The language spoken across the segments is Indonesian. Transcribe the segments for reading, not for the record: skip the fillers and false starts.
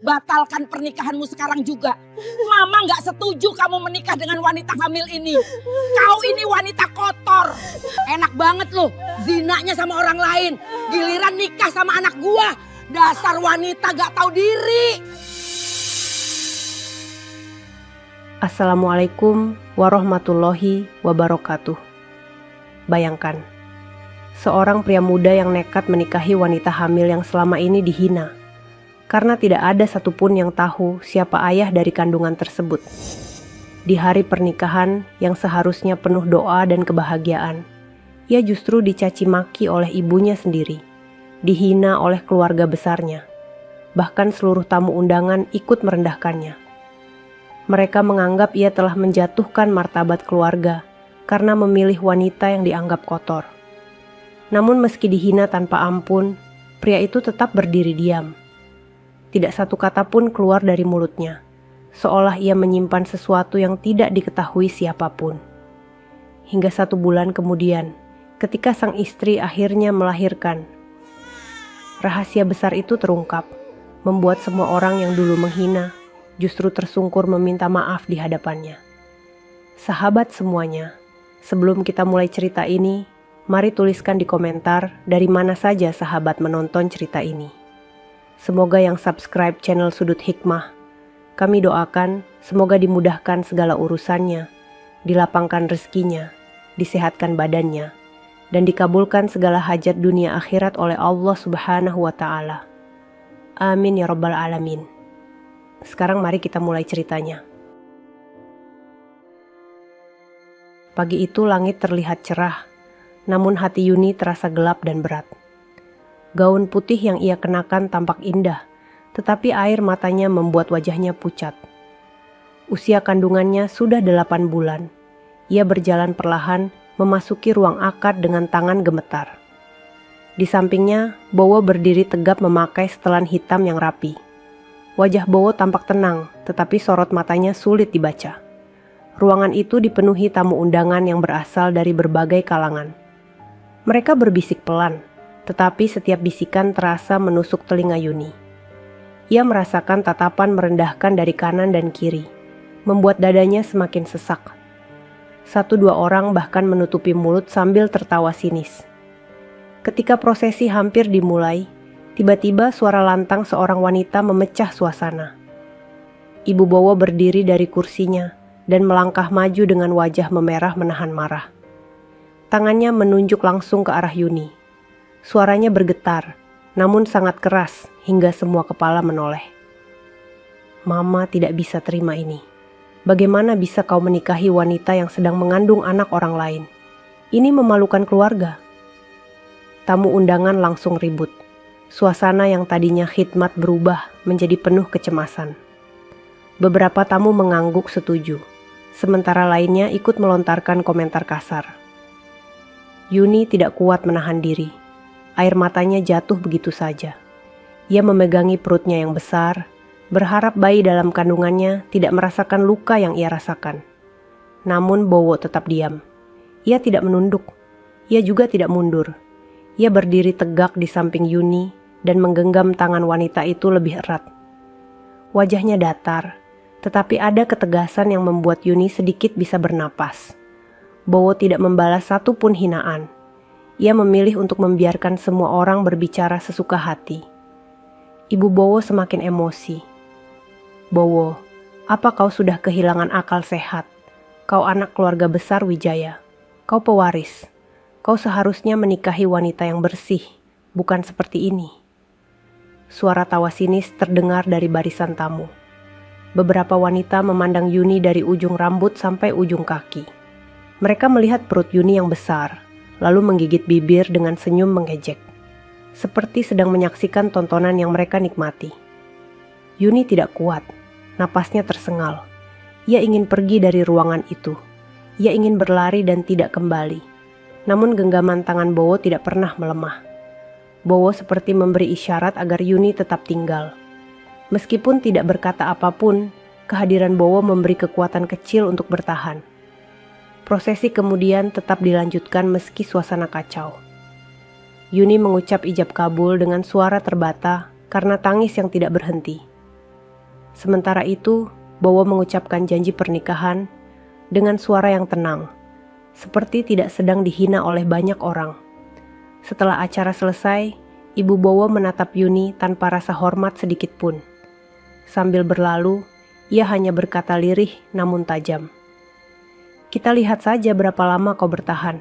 batalkan pernikahanmu sekarang juga. Mama gak setuju kamu menikah dengan wanita hamil ini. Kau ini wanita kotor. Enak banget loh zinanya sama orang lain. Giliran nikah sama anak gua. Dasar wanita gak tahu diri. Assalamualaikum warahmatullahi wabarakatuh. Bayangkan, seorang pria muda yang nekat menikahi wanita hamil yang selama ini dihina. Karena tidak ada satupun yang tahu siapa ayah dari kandungan tersebut. Di hari pernikahan yang seharusnya penuh doa dan kebahagiaan, ia justru dicaci maki oleh ibunya sendiri, dihina oleh keluarga besarnya. Bahkan seluruh tamu undangan ikut merendahkannya. Mereka menganggap ia telah menjatuhkan martabat keluarga karena memilih wanita yang dianggap kotor. Namun meski dihina tanpa ampun, pria itu tetap berdiri diam. Tidak satu kata pun keluar dari mulutnya, seolah ia menyimpan sesuatu yang tidak diketahui siapapun. Hingga 1 bulan kemudian, ketika sang istri akhirnya melahirkan, rahasia besar itu terungkap, membuat semua orang yang dulu menghina justru tersungkur meminta maaf di hadapannya. Sahabat semuanya, sebelum kita mulai cerita ini, mari tuliskan di komentar dari mana saja sahabat menonton cerita ini. Semoga yang subscribe channel Sudut Hikmah, kami doakan semoga dimudahkan segala urusannya, dilapangkan rezekinya, disehatkan badannya, dan dikabulkan segala hajat dunia akhirat oleh Allah Subhanahu wa Ta'ala. Amin ya Rabbal Alamin. Sekarang mari kita mulai ceritanya. Pagi itu langit terlihat cerah, namun hati Yuni terasa gelap dan berat. Gaun putih yang ia kenakan tampak indah, tetapi air matanya membuat wajahnya pucat. Usia kandungannya sudah 8 bulan. Ia berjalan perlahan, memasuki ruang akad dengan tangan gemetar. Di sampingnya, Bowo berdiri tegap memakai setelan hitam yang rapi. Wajah Bowo tampak tenang, tetapi sorot matanya sulit dibaca. Ruangan itu dipenuhi tamu undangan yang berasal dari berbagai kalangan. Mereka berbisik pelan, tetapi setiap bisikan terasa menusuk telinga Yuni. Ia merasakan tatapan merendahkan dari kanan dan kiri, membuat dadanya semakin sesak. 1-2 orang bahkan menutupi mulut sambil tertawa sinis. Ketika prosesi hampir dimulai, tiba-tiba suara lantang seorang wanita memecah suasana. Ibu Bowo berdiri dari kursinya dan melangkah maju dengan wajah memerah menahan marah. Tangannya menunjuk langsung ke arah Yuni. Suaranya bergetar, namun sangat keras hingga semua kepala menoleh. Mama tidak bisa terima ini. Bagaimana bisa kau menikahi wanita yang sedang mengandung anak orang lain? Ini memalukan keluarga. Tamu undangan langsung ribut. Suasana yang tadinya khidmat berubah menjadi penuh kecemasan. Beberapa tamu mengangguk setuju, sementara lainnya ikut melontarkan komentar kasar. Yuni tidak kuat menahan diri. Air matanya jatuh begitu saja. Ia memegangi perutnya yang besar, berharap bayi dalam kandungannya tidak merasakan luka yang ia rasakan. Namun Bowo tetap diam. Ia tidak menunduk. Ia juga tidak mundur. Ia berdiri tegak di samping Yuni dan menggenggam tangan wanita itu lebih erat. Wajahnya datar, tetapi ada ketegasan yang membuat Yuni sedikit bisa bernapas. Bowo tidak membalas satupun hinaan. Ia memilih untuk membiarkan semua orang berbicara sesuka hati. Ibu Bowo semakin emosi. Bowo, apa kau sudah kehilangan akal sehat? Kau anak keluarga besar Wijaya. Kau pewaris. Kau seharusnya menikahi wanita yang bersih, bukan seperti ini. Suara tawa sinis terdengar dari barisan tamu. Beberapa wanita memandang Yuni dari ujung rambut sampai ujung kaki. Mereka melihat perut Yuni yang besar, lalu menggigit bibir dengan senyum mengejek, seperti sedang menyaksikan tontonan yang mereka nikmati. Yuni tidak kuat, napasnya tersengal. Ia ingin pergi dari ruangan itu. Ia ingin berlari dan tidak kembali. Namun genggaman tangan Bowo tidak pernah melemah. Bowo seperti memberi isyarat agar Yuni tetap tinggal. Meskipun tidak berkata apapun, kehadiran Bowo memberi kekuatan kecil untuk bertahan. Prosesi kemudian tetap dilanjutkan meski suasana kacau. Yuni mengucap ijab kabul dengan suara terbata karena tangis yang tidak berhenti. Sementara itu, Bowo mengucapkan janji pernikahan dengan suara yang tenang, seperti tidak sedang dihina oleh banyak orang. Setelah acara selesai, Ibu Bowo menatap Yuni tanpa rasa hormat sedikit pun. Sambil berlalu, ia hanya berkata lirih namun tajam. "Kita lihat saja berapa lama kau bertahan."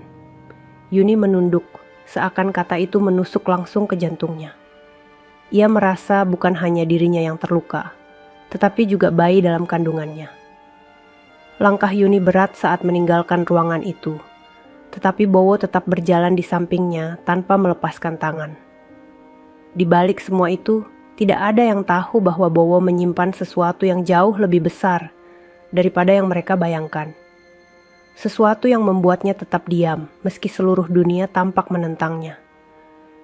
Yuni menunduk, seakan kata itu menusuk langsung ke jantungnya. Ia merasa bukan hanya dirinya yang terluka, tetapi juga bayi dalam kandungannya. Langkah Yuni berat saat meninggalkan ruangan itu, tetapi Bowo tetap berjalan di sampingnya tanpa melepaskan tangan. Di balik semua itu, tidak ada yang tahu bahwa Bowo menyimpan sesuatu yang jauh lebih besar daripada yang mereka bayangkan. Sesuatu yang membuatnya tetap diam meski seluruh dunia tampak menentangnya.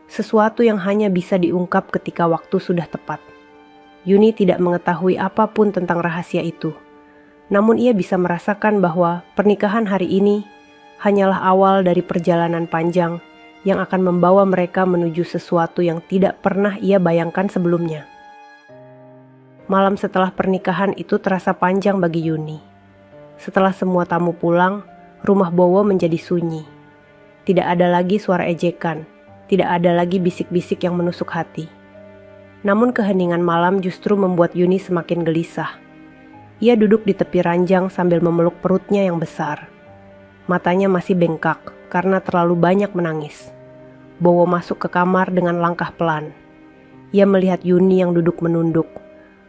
Sesuatu yang hanya bisa diungkap ketika waktu sudah tepat. Yuni tidak mengetahui apapun tentang rahasia itu. Namun ia bisa merasakan bahwa pernikahan hari ini hanyalah awal dari perjalanan panjang yang akan membawa mereka menuju sesuatu yang tidak pernah ia bayangkan sebelumnya. Malam setelah pernikahan itu terasa panjang bagi Yuni. Setelah semua tamu pulang, rumah Bowo menjadi sunyi. Tidak ada lagi suara ejekan, tidak ada lagi bisik-bisik yang menusuk hati. Namun keheningan malam justru membuat Yuni semakin gelisah. Ia duduk di tepi ranjang sambil memeluk perutnya yang besar. Matanya masih bengkak karena terlalu banyak menangis. Bowo masuk ke kamar dengan langkah pelan. Ia melihat Yuni yang duduk menunduk,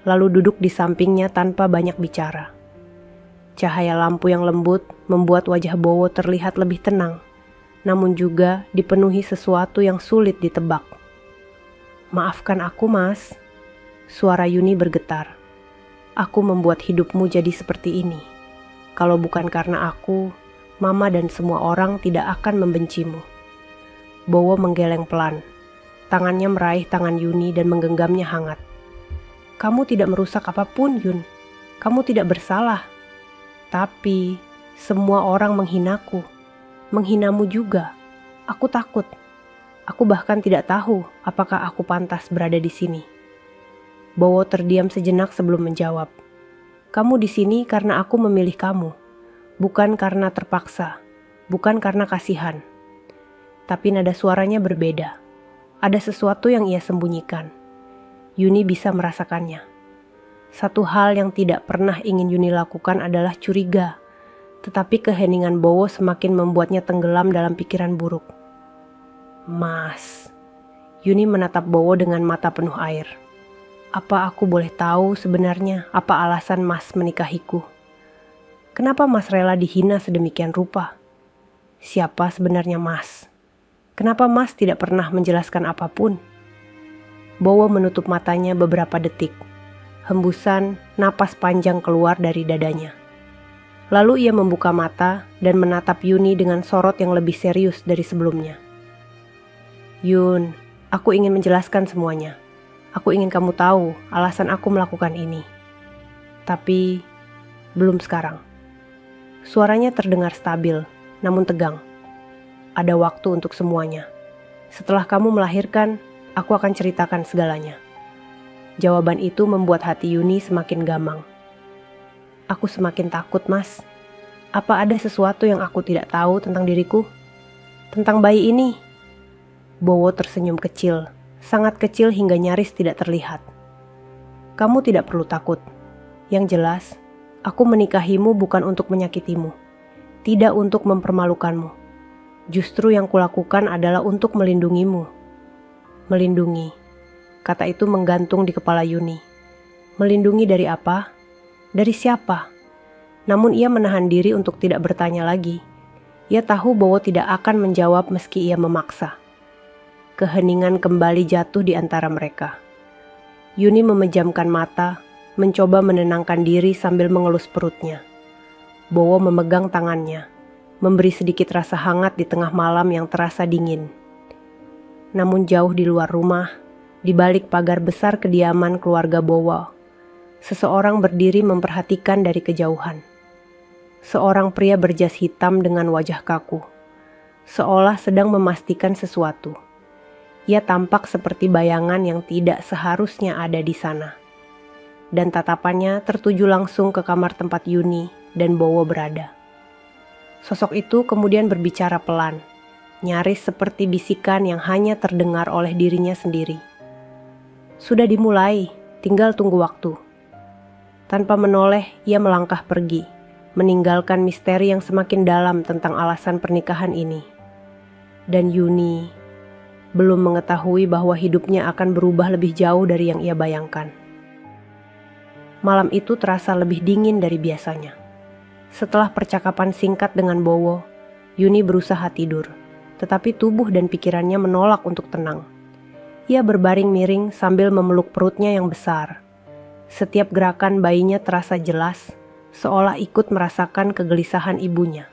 lalu duduk di sampingnya tanpa banyak bicara. Cahaya lampu yang lembut membuat wajah Bowo terlihat lebih tenang, namun juga dipenuhi sesuatu yang sulit ditebak. "Maafkan aku, Mas." Suara Yuni bergetar. "Aku membuat hidupmu jadi seperti ini. Kalau bukan karena aku, Mama dan semua orang tidak akan membencimu." Bowo menggeleng pelan. Tangannya meraih tangan Yuni dan menggenggamnya hangat. "Kamu tidak merusak apapun, Yun. Kamu tidak bersalah. Tapi semua orang menghinaku. Menghinamu juga. Aku takut. Aku bahkan tidak tahu apakah aku pantas berada di sini." Bowo terdiam sejenak sebelum menjawab. "Kamu di sini karena aku memilih kamu. Bukan karena terpaksa. Bukan karena kasihan." Tapi nada suaranya berbeda. Ada sesuatu yang ia sembunyikan. Yuni bisa merasakannya. Satu hal yang tidak pernah ingin Yuni lakukan adalah curiga. Tetapi keheningan Bowo semakin membuatnya tenggelam dalam pikiran buruk. "Mas." Yuni menatap Bowo dengan mata penuh air. "Apa aku boleh tahu sebenarnya apa alasan Mas menikahiku? Kenapa Mas rela dihina sedemikian rupa? Siapa sebenarnya Mas? Kenapa Mas tidak pernah menjelaskan apapun?" Bowo menutup matanya beberapa detik. Hembusan napas panjang keluar dari dadanya. Lalu ia membuka mata dan menatap Yuni dengan sorot yang lebih serius dari sebelumnya. "Yun, aku ingin menjelaskan semuanya. Aku ingin kamu tahu alasan aku melakukan ini. Tapi belum sekarang." Suaranya terdengar stabil, namun tegang. "Ada waktu untuk semuanya. Setelah kamu melahirkan, aku akan ceritakan segalanya." Jawaban itu membuat hati Yuni semakin gamang. "Aku semakin takut, Mas. Apa ada sesuatu yang aku tidak tahu tentang diriku? Tentang bayi ini?" Bowo tersenyum kecil, sangat kecil hingga nyaris tidak terlihat. "Kamu tidak perlu takut. Yang jelas, aku menikahimu bukan untuk menyakitimu. Tidak untuk mempermalukanmu. Justru yang kulakukan adalah untuk melindungimu." Melindungi. Kata itu menggantung di kepala Yuni. Melindungi dari apa? Dari siapa? Namun ia menahan diri untuk tidak bertanya lagi. Ia tahu Bowo tidak akan menjawab meski ia memaksa. Keheningan kembali jatuh di antara mereka. Yuni memejamkan mata, mencoba menenangkan diri sambil mengelus perutnya. Bowo memegang tangannya, memberi sedikit rasa hangat di tengah malam yang terasa dingin. Namun jauh di luar rumah, di balik pagar besar kediaman keluarga Bowo, seseorang berdiri memperhatikan dari kejauhan. Seorang pria berjas hitam dengan wajah kaku, seolah sedang memastikan sesuatu. Ia tampak seperti bayangan yang tidak seharusnya ada di sana. dan tatapannya tertuju langsung ke kamar tempat Yuni dan Bowo berada. Sosok itu kemudian berbicara pelan, nyaris seperti bisikan yang hanya terdengar oleh dirinya sendiri. "Sudah dimulai, tinggal tunggu waktu." Tanpa menoleh, ia melangkah pergi, meninggalkan misteri yang semakin dalam tentang alasan pernikahan ini. Dan Yuni belum mengetahui bahwa hidupnya akan berubah lebih jauh dari yang ia bayangkan. Malam itu terasa lebih dingin dari biasanya. Setelah percakapan singkat dengan Bowo, Yuni berusaha tidur, tetapi tubuh dan pikirannya menolak untuk tenang. Ia berbaring miring sambil memeluk perutnya yang besar. Setiap gerakan bayinya terasa jelas, seolah ikut merasakan kegelisahan ibunya.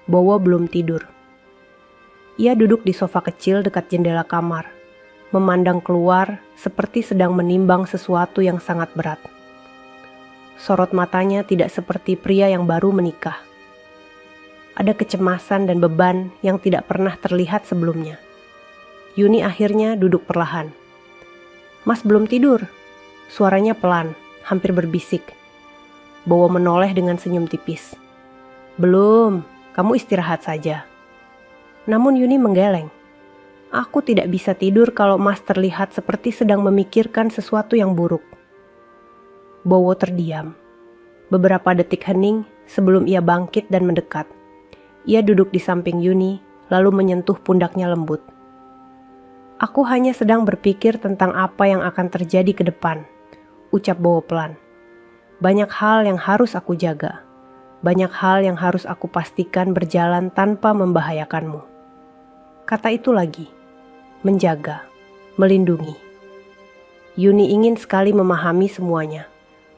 Bowo belum tidur. Ia duduk di sofa kecil dekat jendela kamar, memandang keluar seperti sedang menimbang sesuatu yang sangat berat. Sorot matanya tidak seperti pria yang baru menikah. Ada kecemasan dan beban yang tidak pernah terlihat sebelumnya. Yuni akhirnya duduk perlahan. "Mas belum tidur?" Suaranya pelan, hampir berbisik. Bowo menoleh dengan senyum tipis. "Belum, kamu istirahat saja." Namun Yuni menggeleng. "Aku tidak bisa tidur kalau Mas terlihat seperti sedang memikirkan sesuatu yang buruk." Bowo terdiam. Beberapa detik hening sebelum ia bangkit dan mendekat. Ia duduk di samping Yuni, lalu menyentuh pundaknya lembut. "Aku hanya sedang berpikir tentang apa yang akan terjadi ke depan," ucap Bowo pelan. "Banyak hal yang harus aku jaga. Banyak hal yang harus aku pastikan berjalan tanpa membahayakanmu." Kata itu lagi, menjaga, melindungi. Yuni ingin sekali memahami semuanya,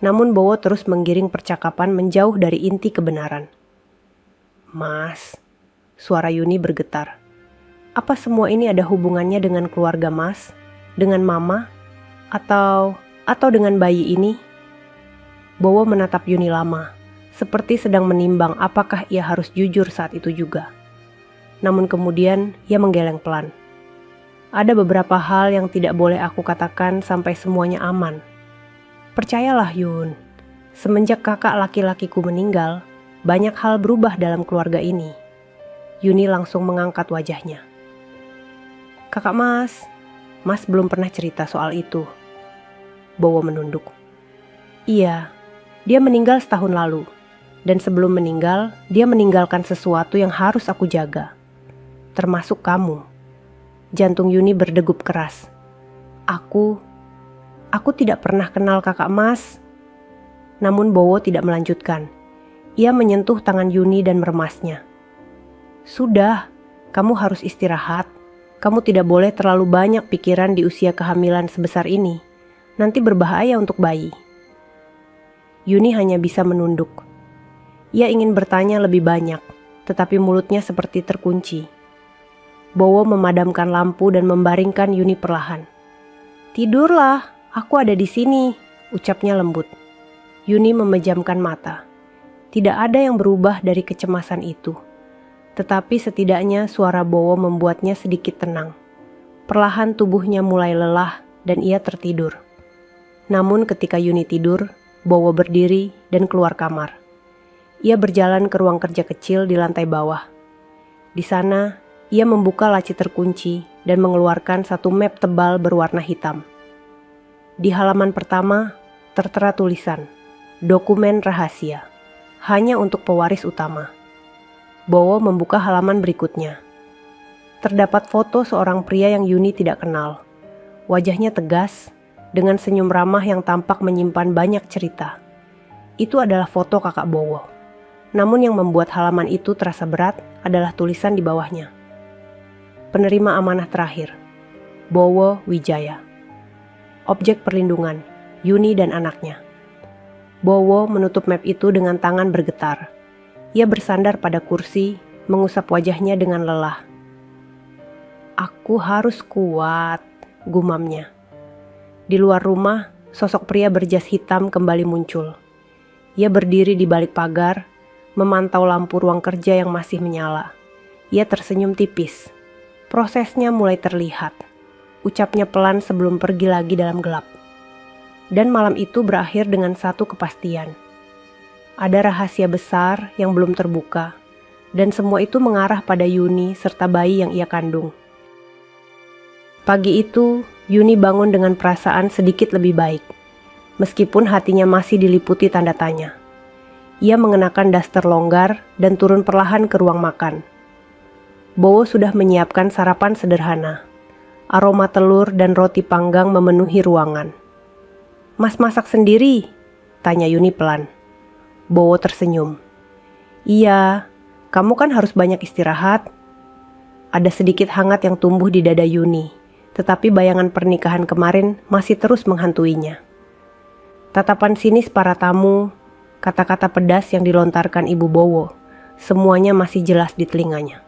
namun Bowo terus menggiring percakapan menjauh dari inti kebenaran. "Mas," suara Yuni bergetar. "Apa semua ini ada hubungannya dengan keluarga Mas? Dengan Mama? Atau dengan bayi ini?" Bowo menatap Yuni lama, seperti sedang menimbang apakah ia harus jujur saat itu juga. Namun kemudian ia menggeleng pelan. "Ada beberapa hal yang tidak boleh aku katakan sampai semuanya aman. Percayalah Yun, semenjak kakak laki-lakiku meninggal, banyak hal berubah dalam keluarga ini." Yuni langsung mengangkat wajahnya. "Kakak Mas belum pernah cerita soal itu." Bowo menunduk. "Iya, dia meninggal setahun lalu. Dan sebelum meninggal, dia meninggalkan sesuatu yang harus aku jaga. Termasuk kamu." Jantung Yuni berdegup keras. Aku tidak pernah kenal kakak Mas." Namun Bowo tidak melanjutkan. Ia menyentuh tangan Yuni dan meremasnya. "Sudah, kamu harus istirahat. Kamu tidak boleh terlalu banyak pikiran di usia kehamilan sebesar ini. Nanti berbahaya untuk bayi." Yuni hanya bisa menunduk. Ia ingin bertanya lebih banyak, tetapi mulutnya seperti terkunci. Bowo memadamkan lampu dan membaringkan Yuni perlahan. "Tidurlah, aku ada di sini," ucapnya lembut. Yuni memejamkan mata. Tidak ada yang berubah dari kecemasan itu. Tetapi setidaknya suara Bowo membuatnya sedikit tenang. Perlahan tubuhnya mulai lelah dan ia tertidur. Namun ketika Yuni tidur, Bowo berdiri dan keluar kamar. Ia berjalan ke ruang kerja kecil di lantai bawah. Di sana, ia membuka laci terkunci dan mengeluarkan satu map tebal berwarna hitam. Di halaman pertama, tertera tulisan, "Dokumen rahasia, hanya untuk pewaris utama." Bowo membuka halaman berikutnya. Terdapat foto seorang pria yang Yuni tidak kenal. Wajahnya tegas, dengan senyum ramah yang tampak menyimpan banyak cerita. Itu adalah foto kakak Bowo. Namun yang membuat halaman itu terasa berat adalah tulisan di bawahnya. Penerima amanah terakhir, Bowo Wijaya. Objek perlindungan, Yuni dan anaknya. Bowo menutup map itu dengan tangan bergetar. Ia bersandar pada kursi, mengusap wajahnya dengan lelah. "Aku harus kuat," gumamnya. Di luar rumah, sosok pria berjas hitam kembali muncul. Ia berdiri di balik pagar, memantau lampu ruang kerja yang masih menyala. Ia tersenyum tipis. Prosesnya mulai terlihat. Ucapnya pelan sebelum pergi lagi dalam gelap. Dan malam itu berakhir dengan satu kepastian. Ada rahasia besar yang belum terbuka, dan semua itu mengarah pada Yuni serta bayi yang ia kandung. Pagi itu, Yuni bangun dengan perasaan sedikit lebih baik, meskipun hatinya masih diliputi tanda tanya. Ia mengenakan daster longgar dan turun perlahan ke ruang makan. Bowo sudah menyiapkan sarapan sederhana. Aroma telur dan roti panggang memenuhi ruangan. "Mas masak sendiri?" tanya Yuni pelan. Bowo tersenyum. "Iya, kamu kan harus banyak istirahat." Ada sedikit hangat yang tumbuh di dada Yuni, tetapi bayangan pernikahan kemarin masih terus menghantuinya. Tatapan sinis para tamu, kata-kata pedas yang dilontarkan Ibu Bowo, semuanya masih jelas di telinganya.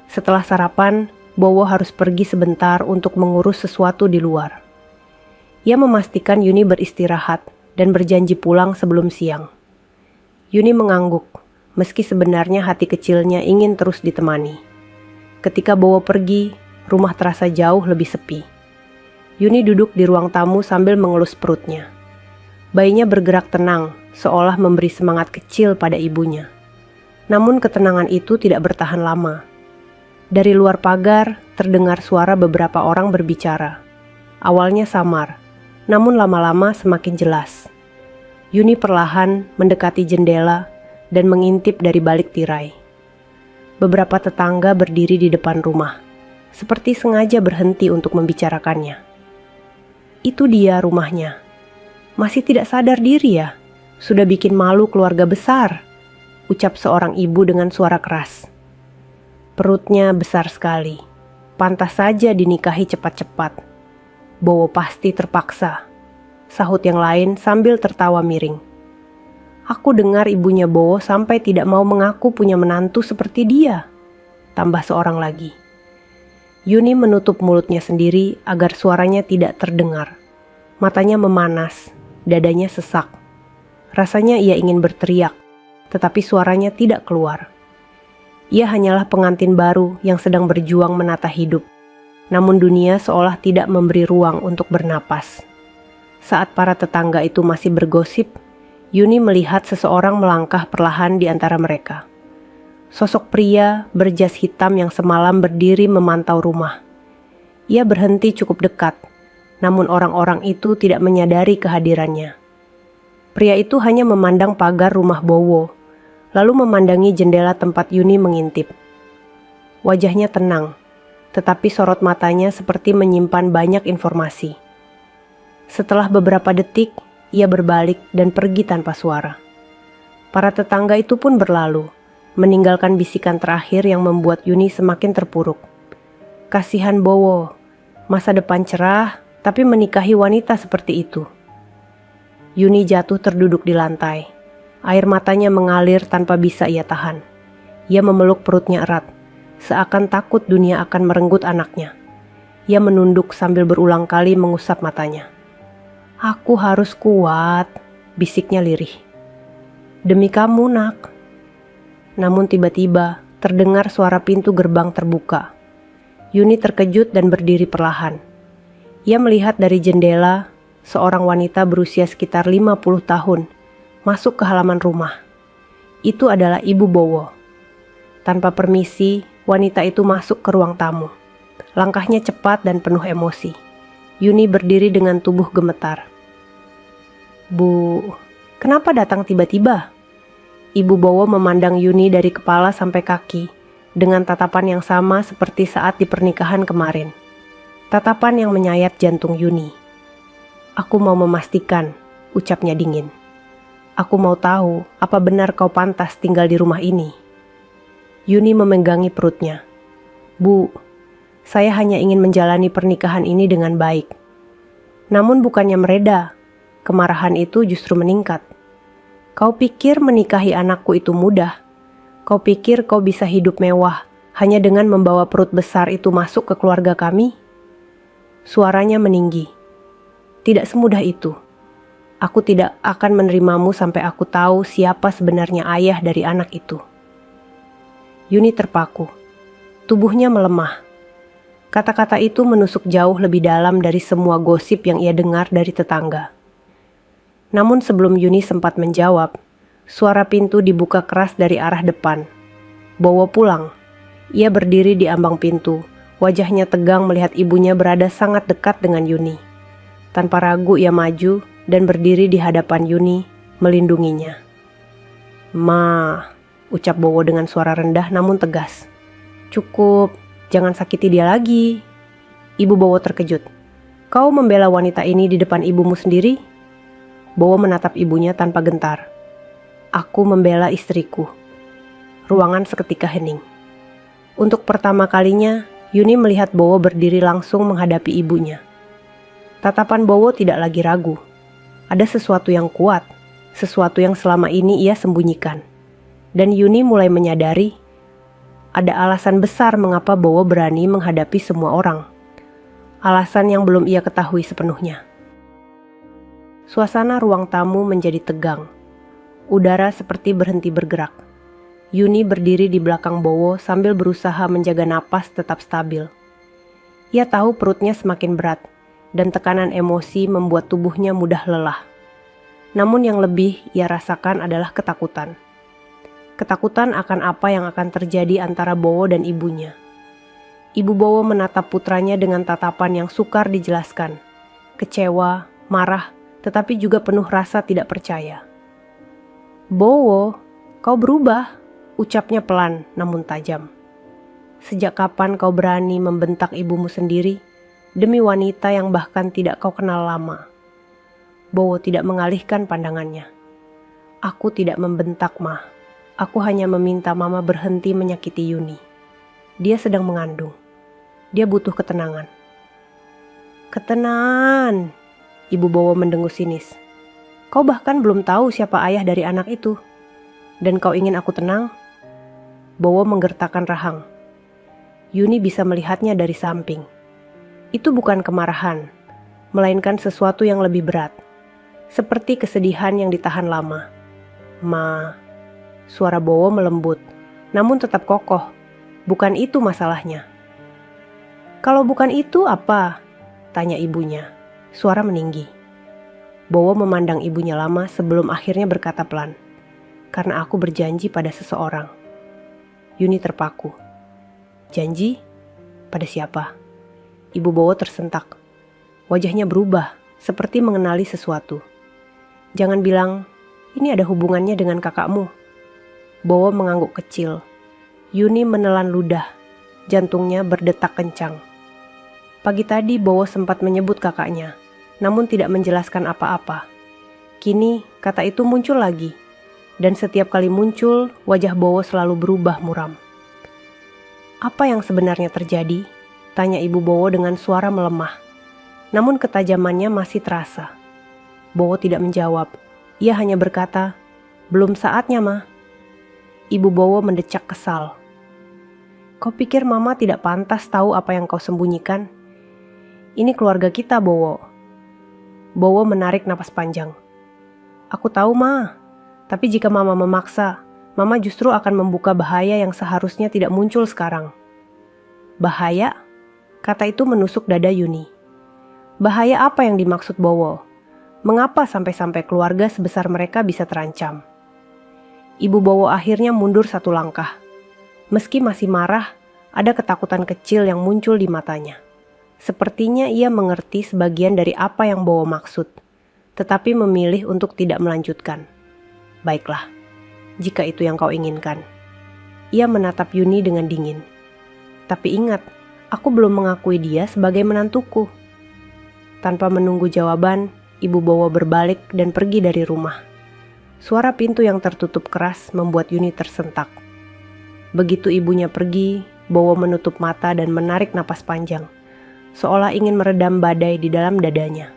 Setelah sarapan, Bowo harus pergi sebentar untuk mengurus sesuatu di luar. Ia memastikan Yuni beristirahat dan berjanji pulang sebelum siang. Yuni mengangguk, meski sebenarnya hati kecilnya ingin terus ditemani. Ketika Bowo pergi, rumah terasa jauh lebih sepi. Yuni duduk di ruang tamu sambil mengelus perutnya. Bayinya bergerak tenang, seolah memberi semangat kecil pada ibunya. Namun ketenangan itu tidak bertahan lama. Dari luar pagar, terdengar suara beberapa orang berbicara. Awalnya samar, namun lama-lama semakin jelas. Yuni perlahan mendekati jendela dan mengintip dari balik tirai. Beberapa tetangga berdiri di depan rumah, seperti sengaja berhenti untuk membicarakannya. Itu dia rumahnya. Masih tidak sadar diri ya, sudah bikin malu keluarga besar, ucap seorang ibu dengan suara keras. Perutnya besar sekali, pantas saja dinikahi cepat-cepat. Bowo pasti terpaksa, sahut yang lain sambil tertawa miring. Aku dengar ibunya Bowo sampai tidak mau mengaku punya menantu seperti dia, tambah seorang lagi. Yuni menutup mulutnya sendiri agar suaranya tidak terdengar. Matanya memanas, dadanya sesak. Rasanya ia ingin berteriak, tetapi suaranya tidak keluar. Ia hanyalah pengantin baru yang sedang berjuang menata hidup. Namun dunia seolah tidak memberi ruang untuk bernapas. Saat para tetangga itu masih bergosip, Yuni melihat seseorang melangkah perlahan di antara mereka. Sosok pria berjas hitam yang semalam berdiri memantau rumah. Ia berhenti cukup dekat, namun orang-orang itu tidak menyadari kehadirannya. Pria itu hanya memandang pagar rumah Bowo, lalu memandangi jendela tempat Yuni mengintip. Wajahnya tenang, tetapi sorot matanya seperti menyimpan banyak informasi. Setelah beberapa detik, ia berbalik dan pergi tanpa suara. Para tetangga itu pun berlalu, meninggalkan bisikan terakhir yang membuat Yuni semakin terpuruk. Kasihan Bowo, masa depan cerah, tapi menikahi wanita seperti itu. Yuni jatuh terduduk di lantai. Air matanya mengalir tanpa bisa ia tahan. Ia memeluk perutnya erat, seakan takut dunia akan merenggut anaknya. Ia menunduk sambil berulang kali mengusap matanya. "Aku harus kuat," bisiknya lirih. "Demi kamu, nak." Namun tiba-tiba terdengar suara pintu gerbang terbuka. Yuni terkejut dan berdiri perlahan. Ia melihat dari jendela seorang wanita berusia sekitar 50 tahun masuk ke halaman rumah. Itu adalah Ibu Bowo. Tanpa permisi, wanita itu masuk ke ruang tamu. Langkahnya cepat dan penuh emosi. Yuni berdiri dengan tubuh gemetar. "Bu, kenapa datang tiba-tiba?" Ibu Bowo memandang Yuni dari kepala sampai kaki, dengan tatapan yang sama seperti saat di pernikahan kemarin. Tatapan yang menyayat jantung Yuni. "Aku mau memastikan," ucapnya dingin. "Aku mau tahu apa benar kau pantas tinggal di rumah ini." Yuni memenggangi perutnya. "Bu, saya hanya ingin menjalani pernikahan ini dengan baik." Namun bukannya mereda, kemarahan itu justru meningkat. "Kau pikir menikahi anakku itu mudah? Kau pikir kau bisa hidup mewah hanya dengan membawa perut besar itu masuk ke keluarga kami?" Suaranya meninggi. "Tidak semudah itu. Aku tidak akan menerimamu sampai aku tahu siapa sebenarnya ayah dari anak itu." Yuni terpaku. Tubuhnya melemah. Kata-kata itu menusuk jauh lebih dalam dari semua gosip yang ia dengar dari tetangga. Namun sebelum Yuni sempat menjawab, suara pintu dibuka keras dari arah depan. Bowo pulang. Ia berdiri di ambang pintu, wajahnya tegang melihat ibunya berada sangat dekat dengan Yuni. Tanpa ragu ia maju dan berdiri di hadapan Yuni, melindunginya. "Ma," ucap Bowo dengan suara rendah namun tegas. "Cukup. Jangan sakiti dia lagi." Ibu Bowo terkejut. "Kau membela wanita ini di depan ibumu sendiri?" Bowo menatap ibunya tanpa gentar. "Aku membela istriku." Ruangan seketika hening. Untuk pertama kalinya, Yuni melihat Bowo berdiri langsung menghadapi ibunya. Tatapan Bowo tidak lagi ragu. Ada sesuatu yang kuat, sesuatu yang selama ini ia sembunyikan. Dan Yuni mulai menyadari ada alasan besar mengapa Bowo berani menghadapi semua orang. Alasan yang belum ia ketahui sepenuhnya. Suasana ruang tamu menjadi tegang. Udara seperti berhenti bergerak. Yuni berdiri di belakang Bowo sambil berusaha menjaga napas tetap stabil. Ia tahu perutnya semakin berat, dan tekanan emosi membuat tubuhnya mudah lelah. Namun yang lebih ia rasakan adalah ketakutan. Ketakutan akan apa yang akan terjadi antara Bowo dan ibunya. Ibu Bowo menatap putranya dengan tatapan yang sukar dijelaskan. Kecewa, marah, tetapi juga penuh rasa tidak percaya. "Bowo, kau berubah," ucapnya pelan namun tajam. "Sejak kapan kau berani membentak ibumu sendiri demi wanita yang bahkan tidak kau kenal lama?" Bowo tidak mengalihkan pandangannya. "Aku tidak membentak, Ma. Aku hanya meminta Mama berhenti menyakiti Yuni. Dia sedang mengandung. Dia butuh ketenangan." "Ketenangan," Ibu Bowo mendengus sinis. "Kau bahkan belum tahu siapa ayah dari anak itu. Dan kau ingin aku tenang?" Bowo menggertakkan rahang. Yuni bisa melihatnya dari samping. Itu bukan kemarahan, melainkan sesuatu yang lebih berat. Seperti kesedihan yang ditahan lama. "Ma," suara Bowo melembut, namun tetap kokoh. "Bukan itu masalahnya." "Kalau bukan itu apa?" tanya ibunya. Suara meninggi. Bowo memandang ibunya lama sebelum akhirnya berkata pelan, "Karena aku berjanji pada seseorang." Yuni terpaku. "Janji? Pada siapa?" Ibu Bowo tersentak. Wajahnya berubah, seperti mengenali sesuatu. "Jangan bilang, ini ada hubungannya dengan kakakmu." Bowo mengangguk kecil. Yuni menelan ludah, jantungnya berdetak kencang. Pagi tadi Bowo sempat menyebut kakaknya, namun tidak menjelaskan apa-apa. Kini kata itu muncul lagi, dan setiap kali muncul, wajah Bowo selalu berubah muram. "Apa yang sebenarnya terjadi?" tanya Ibu Bowo dengan suara melemah. Namun ketajamannya masih terasa. Bowo tidak menjawab. Ia hanya berkata, "Belum saatnya, Ma." Ibu Bowo mendecak kesal. "Kau pikir Mama tidak pantas tahu apa yang kau sembunyikan? Ini keluarga kita, Bowo." Bowo menarik napas panjang. "Aku tahu, Ma. Tapi jika Mama memaksa, Mama justru akan membuka bahaya yang seharusnya tidak muncul sekarang." "Bahaya?" Kata itu menusuk dada Yuni. Bahaya apa yang dimaksud Bowo? Mengapa sampai-sampai keluarga sebesar mereka bisa terancam? Ibu Bowo akhirnya mundur satu langkah. Meski masih marah, ada ketakutan kecil yang muncul di matanya. Sepertinya ia mengerti sebagian dari apa yang Bowo maksud, tetapi memilih untuk tidak melanjutkan. "Baiklah, jika itu yang kau inginkan." Ia menatap Yuni dengan dingin. "Tapi ingat, aku belum mengakui dia sebagai menantuku." Tanpa menunggu jawaban, Ibu Bowo berbalik dan pergi dari rumah. Suara pintu yang tertutup keras membuat Yuni tersentak. Begitu ibunya pergi, Bowo menutup mata dan menarik napas panjang, seolah ingin meredam badai di dalam dadanya.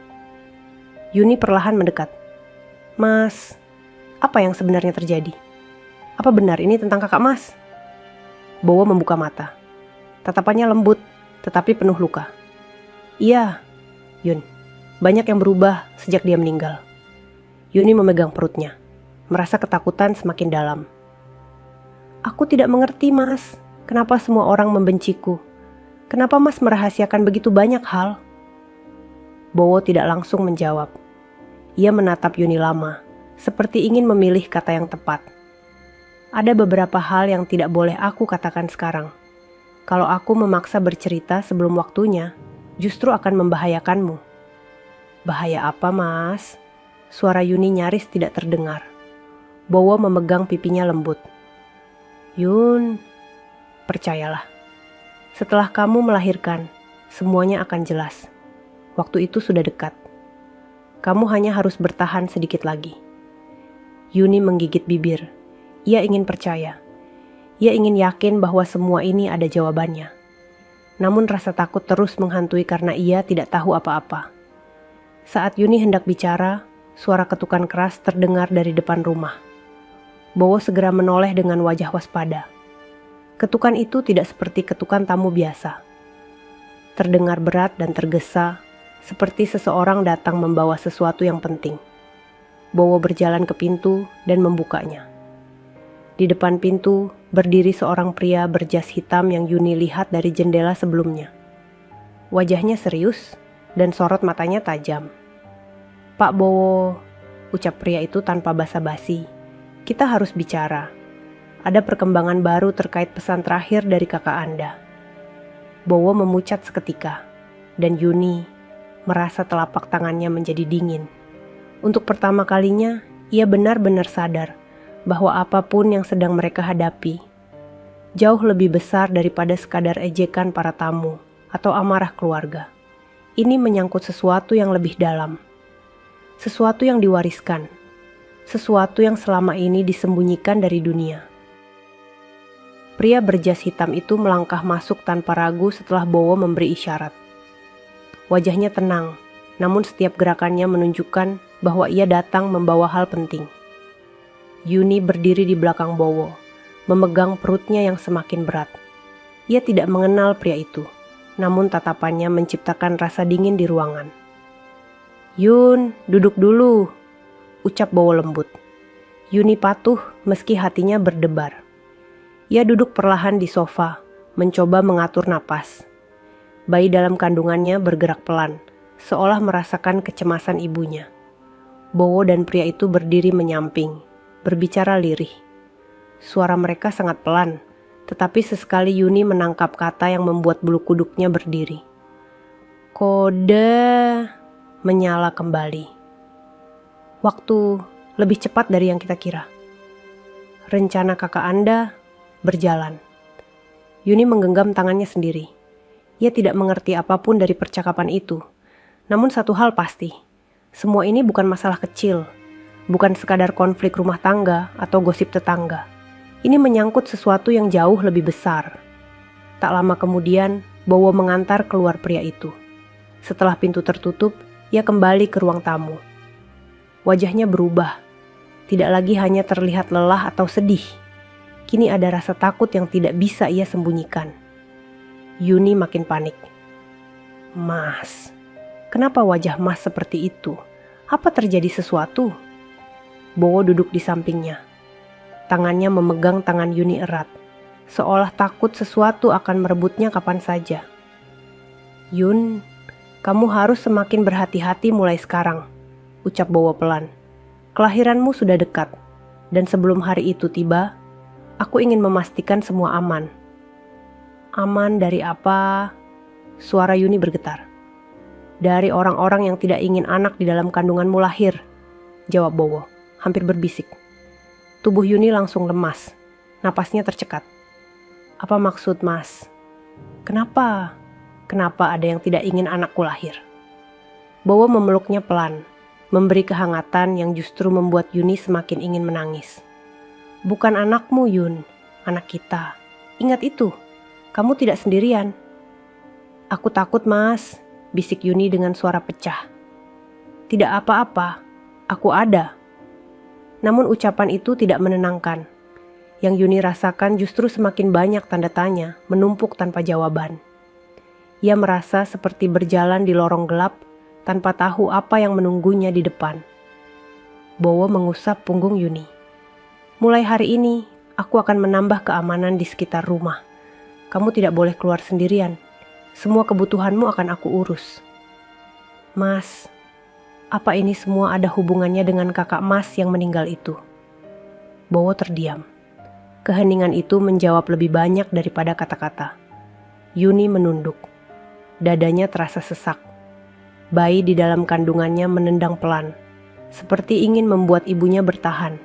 Yuni perlahan mendekat. "Mas, apa yang sebenarnya terjadi? Apa benar ini tentang kakak Mas?" Bowo membuka mata. Tatapannya lembut, tetapi penuh luka. "Iya, Yun, banyak yang berubah sejak dia meninggal." Yuni memegang perutnya, merasa ketakutan semakin dalam. "Aku tidak mengerti, Mas. Kenapa semua orang membenciku? Kenapa Mas merahasiakan begitu banyak hal? Bowo tidak langsung menjawab. Ia menatap Yuni lama, seperti ingin memilih kata yang tepat. Ada beberapa hal yang tidak boleh aku katakan sekarang. Kalau aku memaksa bercerita sebelum waktunya, justru akan membahayakanmu. Bahaya apa, Mas? Suara Yuni nyaris tidak terdengar. Bowo memegang pipinya lembut. Yun, percayalah. Setelah kamu melahirkan, semuanya akan jelas. Waktu itu sudah dekat. Kamu hanya harus bertahan sedikit lagi. Yuni menggigit bibir. Ia ingin percaya. Ia ingin yakin bahwa semua ini ada jawabannya. Namun rasa takut terus menghantui karena ia tidak tahu apa-apa. Saat Yuni hendak bicara, suara ketukan keras terdengar dari depan rumah. Bowo segera menoleh dengan wajah waspada. Ketukan itu tidak seperti ketukan tamu biasa. Terdengar berat dan tergesa, seperti seseorang datang membawa sesuatu yang penting. Bowo berjalan ke pintu dan membukanya. Di depan pintu berdiri seorang pria berjas hitam yang Yuni lihat dari jendela sebelumnya. Wajahnya serius dan sorot matanya tajam. Pak Bowo, ucap pria itu tanpa basa-basi. Kita harus bicara. Ada perkembangan baru terkait pesan terakhir dari kakak Anda. Bowo memucat seketika, dan Yuni merasa telapak tangannya menjadi dingin. Untuk pertama kalinya, ia benar-benar sadar bahwa apapun yang sedang mereka hadapi jauh lebih besar daripada sekadar ejekan para tamu atau amarah keluarga. Ini menyangkut sesuatu yang lebih dalam, sesuatu yang diwariskan, sesuatu yang selama ini disembunyikan dari dunia. Pria berjas hitam itu melangkah masuk tanpa ragu setelah Bowo memberi isyarat. Wajahnya tenang, namun setiap gerakannya menunjukkan bahwa ia datang membawa hal penting. Yuni berdiri di belakang Bowo, memegang perutnya yang semakin berat. Ia tidak mengenal pria itu, namun tatapannya menciptakan rasa dingin di ruangan. Yun, duduk dulu, ucap Bowo lembut. Yuni patuh meski hatinya berdebar. Ia duduk perlahan di sofa, mencoba mengatur napas. Bayi dalam kandungannya bergerak pelan, seolah merasakan kecemasan ibunya. Bowo dan pria itu berdiri menyamping, berbicara lirih. Suara mereka sangat pelan, tetapi sesekali Yuni menangkap kata yang membuat bulu kuduknya berdiri. Kode menyala kembali. Waktu lebih cepat dari yang kita kira. Rencana kakak Anda berjalan. Yuni menggenggam tangannya sendiri. Ia tidak mengerti apapun dari percakapan itu. Namun satu hal pasti, semua ini bukan masalah kecil, bukan sekadar konflik rumah tangga atau gosip tetangga. Ini menyangkut sesuatu yang jauh lebih besar. Tak lama kemudian, Bowo mengantar keluar pria itu. Setelah pintu tertutup, ia kembali ke ruang tamu. Wajahnya berubah, tidak lagi hanya terlihat lelah atau sedih. Kini ada rasa takut yang tidak bisa ia sembunyikan. Yuni makin panik. Mas, kenapa wajah Mas seperti itu? Apa terjadi sesuatu? Bowo duduk di sampingnya. Tangannya memegang tangan Yuni erat, seolah takut sesuatu akan merebutnya kapan saja. Yun, kamu harus semakin berhati-hati mulai sekarang, ucap Bowo pelan. Kelahiranmu sudah dekat, dan sebelum hari itu tiba, aku ingin memastikan semua aman. Aman dari apa? Suara Yuni bergetar. Dari orang-orang yang tidak ingin anak di dalam kandunganmu lahir, jawab Bowo, hampir berbisik. Tubuh Yuni langsung lemas, napasnya tercekat. Apa maksud Mas? Kenapa? Kenapa ada yang tidak ingin anakku lahir? Bowo memeluknya pelan, memberi kehangatan yang justru membuat Yuni semakin ingin menangis. Bukan anakmu, Yun, anak kita. Ingat itu. Kamu tidak sendirian. Aku takut, Mas, bisik Yuni dengan suara pecah. Tidak apa-apa, aku ada. Namun ucapan itu tidak menenangkan. Yang Yuni rasakan justru semakin banyak tanda tanya menumpuk tanpa jawaban. Ia merasa seperti berjalan di lorong gelap tanpa tahu apa yang menunggunya di depan. Bowo mengusap punggung Yuni. Mulai hari ini, aku akan menambah keamanan di sekitar rumah. Kamu tidak boleh keluar sendirian. Semua kebutuhanmu akan aku urus. Mas, apa ini semua ada hubungannya dengan kakak Mas yang meninggal itu? Bowo terdiam. Keheningan itu menjawab lebih banyak daripada kata-kata. Yuni menunduk. Dadanya terasa sesak. Bayi di dalam kandungannya menendang pelan, seperti ingin membuat ibunya bertahan.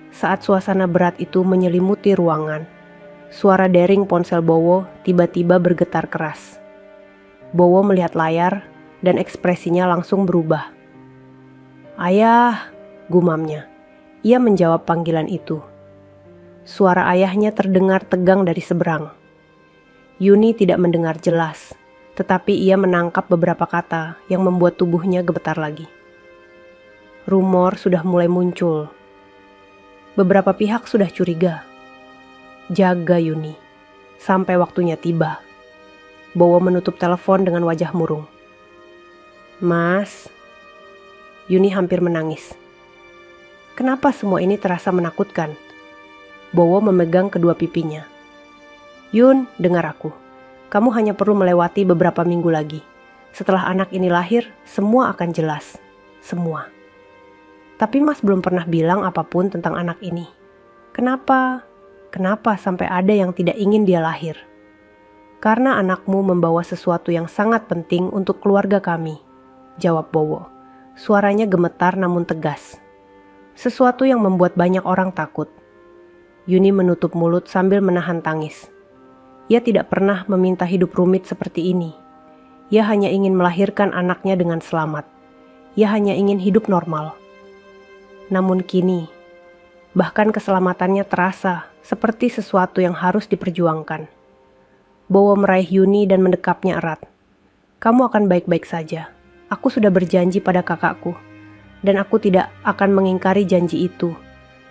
Saat suasana berat itu menyelimuti ruangan, suara dering ponsel Bowo tiba-tiba bergetar keras. Bowo melihat layar dan ekspresinya langsung berubah. "Ayah," gumamnya. Ia menjawab panggilan itu. Suara ayahnya terdengar tegang dari seberang. Yuni tidak mendengar jelas, tetapi ia menangkap beberapa kata yang membuat tubuhnya gemetar lagi. Rumor sudah mulai muncul. Beberapa pihak sudah curiga. Jaga Yuni, sampai waktunya tiba. Bowo menutup telepon dengan wajah murung. "Mas," Yuni hampir menangis. Kenapa semua ini terasa menakutkan? Bowo memegang kedua pipinya. "Yun, dengar aku. Kamu hanya perlu melewati beberapa minggu lagi. Setelah anak ini lahir, semua akan jelas. Semua. Tapi Mas belum pernah bilang apapun tentang anak ini. Kenapa sampai ada yang tidak ingin dia lahir?" "Karena anakmu membawa sesuatu yang sangat penting untuk keluarga kami," jawab Bowo. Suaranya gemetar namun tegas. "Sesuatu yang membuat banyak orang takut." Yuni menutup mulut sambil menahan tangis. Ia tidak pernah meminta hidup rumit seperti ini. Ia hanya ingin melahirkan anaknya dengan selamat. Ia hanya ingin hidup normal. Namun kini, bahkan keselamatannya terasa seperti sesuatu yang harus diperjuangkan. Bowo meraih Yuni dan mendekapnya erat. "Kamu akan baik-baik saja. Aku sudah berjanji pada kakakku, dan aku tidak akan mengingkari janji itu,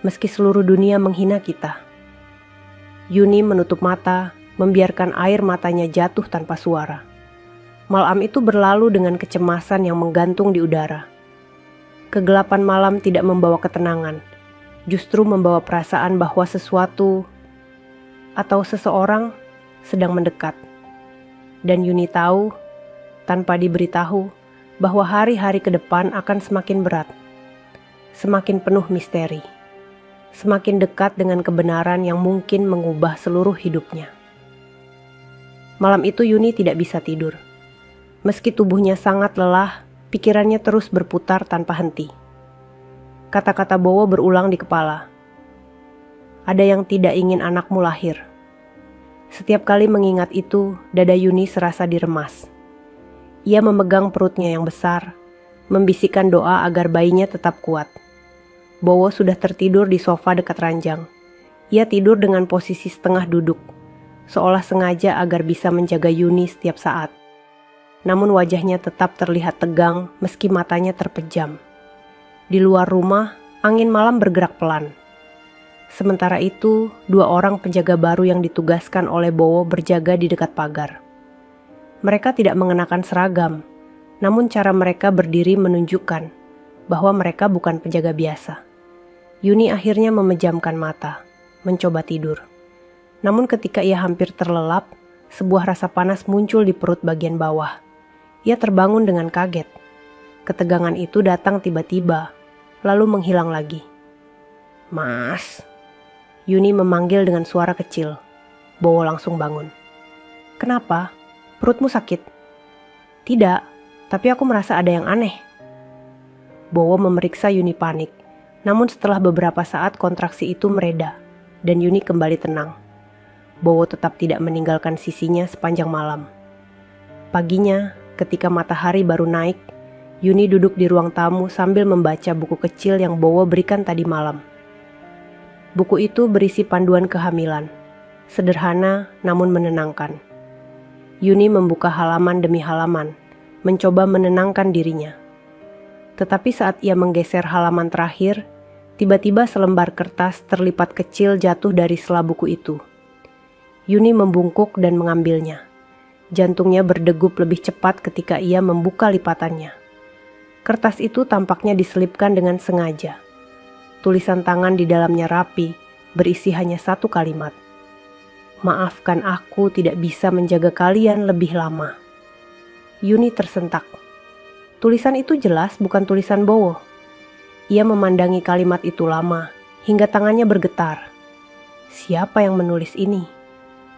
meski seluruh dunia menghina kita." Yuni menutup mata, membiarkan air matanya jatuh tanpa suara. Malam itu berlalu dengan kecemasan yang menggantung di udara. Kegelapan malam tidak membawa ketenangan, justru membawa perasaan bahwa sesuatu atau seseorang sedang mendekat. Dan Yuni tahu, tanpa diberitahu, bahwa hari-hari ke depan akan semakin berat, semakin penuh misteri, semakin dekat dengan kebenaran yang mungkin mengubah seluruh hidupnya. Malam itu Yuni tidak bisa tidur. Meski tubuhnya sangat lelah, pikirannya terus berputar tanpa henti. Kata-kata Bowo berulang di kepala. "Ada yang tidak ingin anakmu lahir." Setiap kali mengingat itu, dada Yuni serasa diremas. Ia memegang perutnya yang besar, membisikkan doa agar bayinya tetap kuat. Bowo sudah tertidur di sofa dekat ranjang. Ia tidur dengan posisi setengah duduk, seolah sengaja agar bisa menjaga Yuni setiap saat. Namun wajahnya tetap terlihat tegang meski matanya terpejam. Di luar rumah, angin malam bergerak pelan. Sementara itu, 2 orang penjaga baru yang ditugaskan oleh Bowo berjaga di dekat pagar. Mereka tidak mengenakan seragam, namun cara mereka berdiri menunjukkan bahwa mereka bukan penjaga biasa. Yuni akhirnya memejamkan mata, mencoba tidur. Namun ketika ia hampir terlelap, sebuah rasa panas muncul di perut bagian bawah. Ia terbangun dengan kaget. Ketegangan itu datang tiba-tiba, lalu menghilang lagi. "Mas," Yuni memanggil dengan suara kecil. Bowo langsung bangun. "Kenapa? Perutmu sakit?" "Tidak, tapi aku merasa ada yang aneh." Bowo memeriksa Yuni panik, namun setelah beberapa saat kontraksi itu mereda, dan Yuni kembali tenang. Bowo tetap tidak meninggalkan sisinya sepanjang malam. Paginya, ketika matahari baru naik, Yuni duduk di ruang tamu sambil membaca buku kecil yang Bowo berikan tadi malam. Buku itu berisi panduan kehamilan, sederhana namun menenangkan. Yuni membuka halaman demi halaman, mencoba menenangkan dirinya. Tetapi saat ia menggeser halaman terakhir, tiba-tiba selembar kertas terlipat kecil jatuh dari sela buku itu. Yuni membungkuk dan mengambilnya. Jantungnya berdegup lebih cepat ketika ia membuka lipatannya. Kertas itu tampaknya diselipkan dengan sengaja. Tulisan tangan di dalamnya rapi, berisi hanya 1 kalimat. Maafkan aku tidak bisa menjaga kalian lebih lama. Yuni tersentak. Tulisan itu jelas bukan tulisan Bowo. Ia memandangi kalimat itu lama, hingga tangannya bergetar. Siapa yang menulis ini?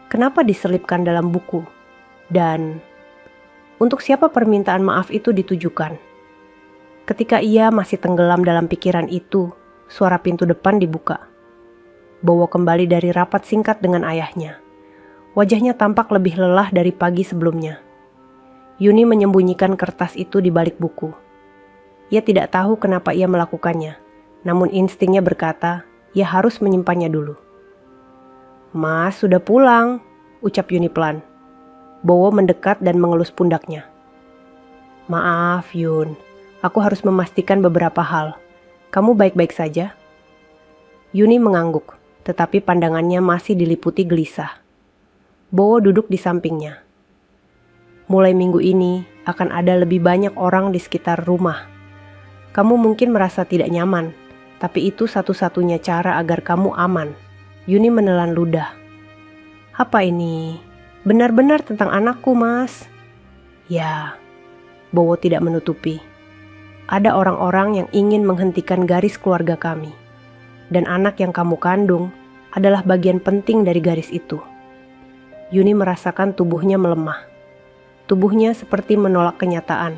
Kenapa diselipkan dalam buku? Dan untuk siapa permintaan maaf itu ditujukan? Ketika ia masih tenggelam dalam pikiran itu, suara pintu depan dibuka. Bowo kembali dari rapat singkat dengan ayahnya. Wajahnya tampak lebih lelah dari pagi sebelumnya. Yuni menyembunyikan kertas itu di balik buku. Ia tidak tahu kenapa ia melakukannya, namun instingnya berkata, ia harus menyimpannya dulu. Mas, sudah pulang, ucap Yuni pelan. Bowo mendekat dan mengelus pundaknya. Maaf, Yun. Aku harus memastikan beberapa hal. Kamu baik-baik saja? Yuni mengangguk, tetapi pandangannya masih diliputi gelisah. Bowo duduk di sampingnya. Mulai minggu ini akan ada lebih banyak orang di sekitar rumah. Kamu mungkin merasa tidak nyaman, tapi itu satu-satunya cara agar kamu aman. Yuni menelan ludah. Apa ini? Benar-benar tentang anakku, Mas. Ya, Bowo tidak menutupi. Ada orang-orang yang ingin menghentikan garis keluarga kami. Dan anak yang kamu kandung adalah bagian penting dari garis itu. Yuni merasakan tubuhnya melemah. Tubuhnya seperti menolak kenyataan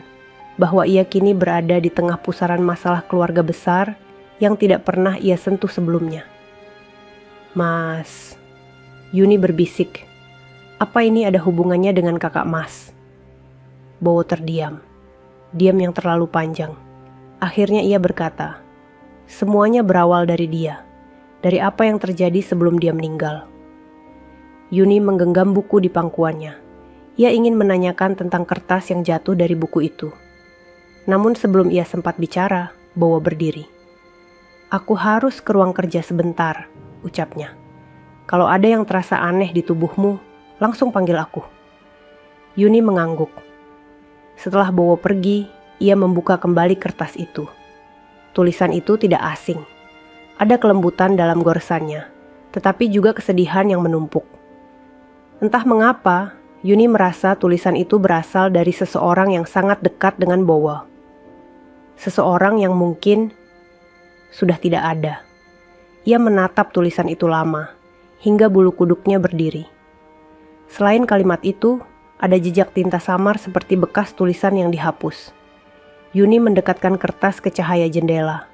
bahwa ia kini berada di tengah pusaran masalah keluarga besar yang tidak pernah ia sentuh sebelumnya. Mas, Yuni berbisik. Apa ini ada hubungannya dengan kakak Mas? Bowo terdiam. Diam yang terlalu panjang. Akhirnya ia berkata, semuanya berawal dari dia, dari apa yang terjadi sebelum dia meninggal. Yuni menggenggam buku di pangkuannya. Ia ingin menanyakan tentang kertas yang jatuh dari buku itu. Namun sebelum ia sempat bicara, Bowo berdiri. Aku harus ke ruang kerja sebentar, ucapnya. Kalau ada yang terasa aneh di tubuhmu, langsung panggil aku. Yuni mengangguk. Setelah Bowo pergi, ia membuka kembali kertas itu. Tulisan itu tidak asing. Ada kelembutan dalam goresannya, tetapi juga kesedihan yang menumpuk. Entah mengapa, Yuni merasa tulisan itu berasal dari seseorang yang sangat dekat dengan Bowo. Seseorang yang mungkin sudah tidak ada. Ia menatap tulisan itu lama, hingga bulu kuduknya berdiri. Selain kalimat itu, ada jejak tinta samar seperti bekas tulisan yang dihapus. Yuni mendekatkan kertas ke cahaya jendela.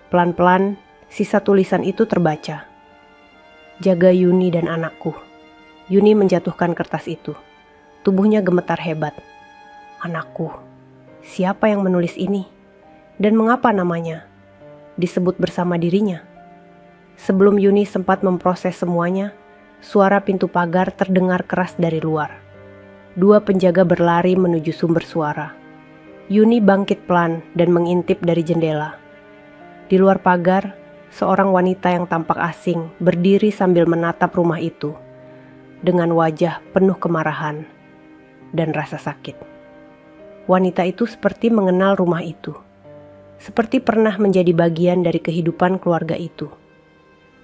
Pelan-pelan, sisa tulisan itu terbaca. Jaga Yuni dan anakku. Yuni menjatuhkan kertas itu. Tubuhnya gemetar hebat. Anakku. Siapa yang menulis ini? Dan mengapa namanya disebut bersama dirinya? Sebelum Yuni sempat memproses semuanya, suara pintu pagar terdengar keras dari luar. Dua penjaga berlari menuju sumber suara. Yuni bangkit pelan dan mengintip dari jendela. Di luar pagar, seorang wanita yang tampak asing berdiri sambil menatap rumah itu dengan wajah penuh kemarahan dan rasa sakit. Wanita itu seperti mengenal rumah itu, seperti pernah menjadi bagian dari kehidupan keluarga itu.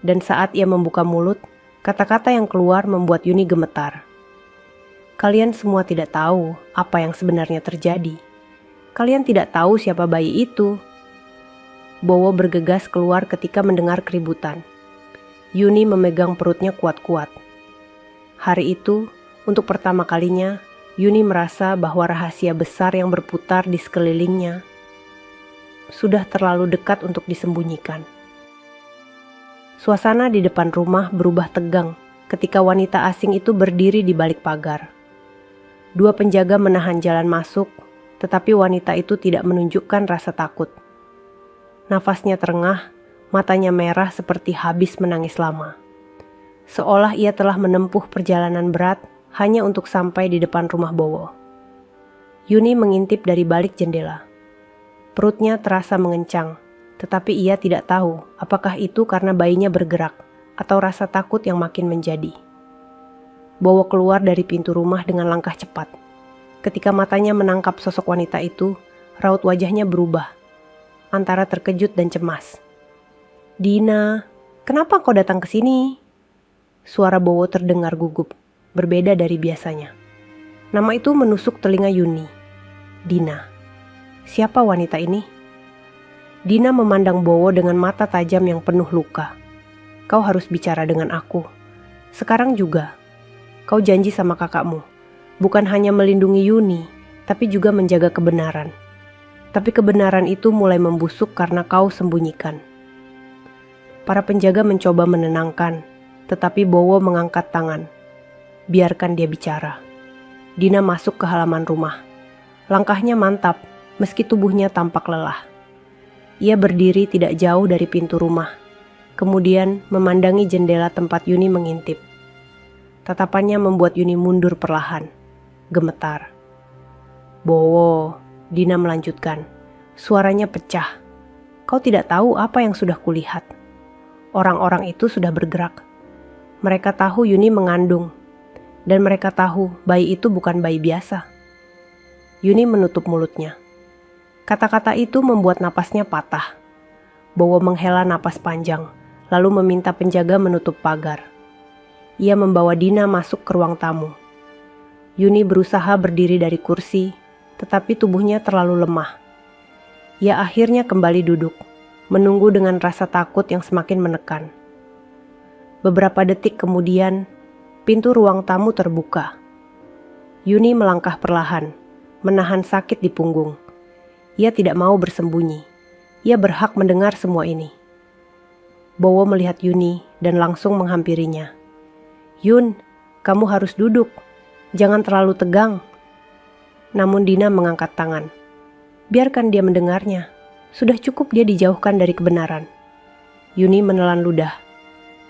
Dan saat ia membuka mulut, kata-kata yang keluar membuat Yuni gemetar. Kalian semua tidak tahu apa yang sebenarnya terjadi. Kalian tidak tahu siapa bayi itu. Bowo bergegas keluar ketika mendengar keributan. Yuni memegang perutnya kuat-kuat. Hari itu, untuk pertama kalinya, Yuni merasa bahwa rahasia besar yang berputar di sekelilingnya sudah terlalu dekat untuk disembunyikan. Suasana di depan rumah berubah tegang ketika wanita asing itu berdiri di balik pagar. Dua penjaga menahan jalan masuk, tetapi wanita itu tidak menunjukkan rasa takut. Nafasnya terengah, matanya merah seperti habis menangis lama. Seolah ia telah menempuh perjalanan berat hanya untuk sampai di depan rumah Bowo. Yuni mengintip dari balik jendela. Perutnya terasa mengencang, tetapi ia tidak tahu apakah itu karena bayinya bergerak atau rasa takut yang makin menjadi. Bowo keluar dari pintu rumah dengan langkah cepat. Ketika matanya menangkap sosok wanita itu, raut wajahnya berubah, antara terkejut dan cemas. Dina, kenapa kau datang ke sini? Suara Bowo terdengar gugup, berbeda dari biasanya. Nama itu menusuk telinga Yuni. Dina. Siapa wanita ini? Dina memandang Bowo dengan mata tajam yang penuh luka. Kau harus bicara dengan aku. Sekarang juga. Kau janji sama kakakmu. Bukan hanya melindungi Yuni, tapi juga menjaga kebenaran. Tapi kebenaran itu mulai membusuk karena kau sembunyikan. Para penjaga mencoba menenangkan, tetapi Bowo mengangkat tangan. Biarkan dia bicara. Dina masuk ke halaman rumah. Langkahnya mantap, meski tubuhnya tampak lelah. Ia berdiri tidak jauh dari pintu rumah, kemudian memandangi jendela tempat Yuni mengintip. Tatapannya membuat Yuni mundur perlahan, gemetar. Bowo, Dina melanjutkan. Suaranya pecah. Kau tidak tahu apa yang sudah kulihat. Orang-orang itu sudah bergerak. Mereka tahu Yuni mengandung. Dan mereka tahu bayi itu bukan bayi biasa. Yuni menutup mulutnya. Kata-kata itu membuat napasnya patah. Bowo menghela napas panjang, lalu meminta penjaga menutup pagar. Ia membawa Dina masuk ke ruang tamu. Yuni berusaha berdiri dari kursi, tetapi tubuhnya terlalu lemah. Ia akhirnya kembali duduk, menunggu dengan rasa takut yang semakin menekan. Beberapa detik kemudian, pintu ruang tamu terbuka. Yuni melangkah perlahan, menahan sakit di punggung. Ia tidak mau bersembunyi. Ia berhak mendengar semua ini. Bowo melihat Yuni dan langsung menghampirinya. Yun, kamu harus duduk. Jangan terlalu tegang. Namun Dina mengangkat tangan. Biarkan dia mendengarnya. Sudah cukup dia dijauhkan dari kebenaran. Yuni menelan ludah.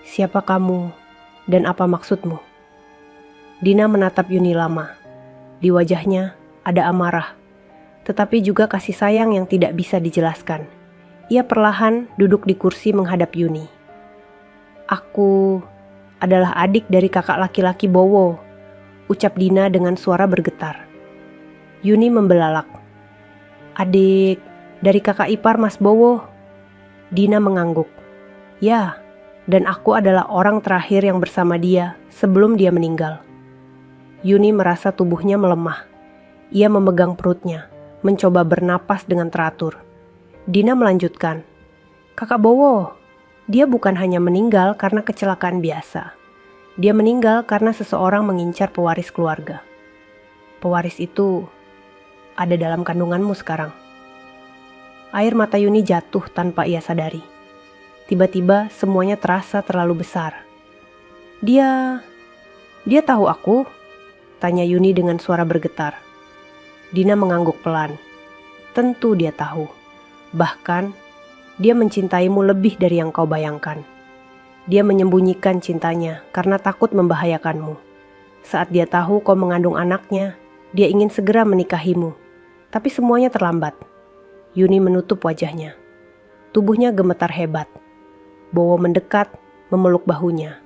Siapa kamu? Dan apa maksudmu? Dina menatap Yuni lama. Di wajahnya ada amarah, tetapi juga kasih sayang yang tidak bisa dijelaskan. Ia perlahan duduk di kursi menghadap Yuni. Aku adalah adik dari kakak laki-laki Bowo, ucap Dina dengan suara bergetar. Yuni membelalak. Adik dari kakak ipar Mas Bowo. Dina mengangguk. Ya, dan aku adalah orang terakhir yang bersama dia sebelum dia meninggal. Yuni merasa tubuhnya melemah. Ia memegang perutnya, mencoba bernapas dengan teratur. Dina melanjutkan. Kakak Bowo, dia bukan hanya meninggal karena kecelakaan biasa. Dia meninggal karena seseorang mengincar pewaris keluarga. Pewaris itu ada dalam kandunganmu sekarang. Air mata Yuni jatuh tanpa ia sadari. Tiba-tiba semuanya terasa terlalu besar. Dia tahu aku? Tanya Yuni dengan suara bergetar. Dina mengangguk pelan. Tentu dia tahu. Bahkan, dia mencintaimu lebih dari yang kau bayangkan. Dia menyembunyikan cintanya karena takut membahayakanmu. Saat dia tahu kau mengandung anaknya, dia ingin segera menikahimu. Tapi semuanya terlambat. Yuni menutup wajahnya. Tubuhnya gemetar hebat. Bowo mendekat, memeluk bahunya.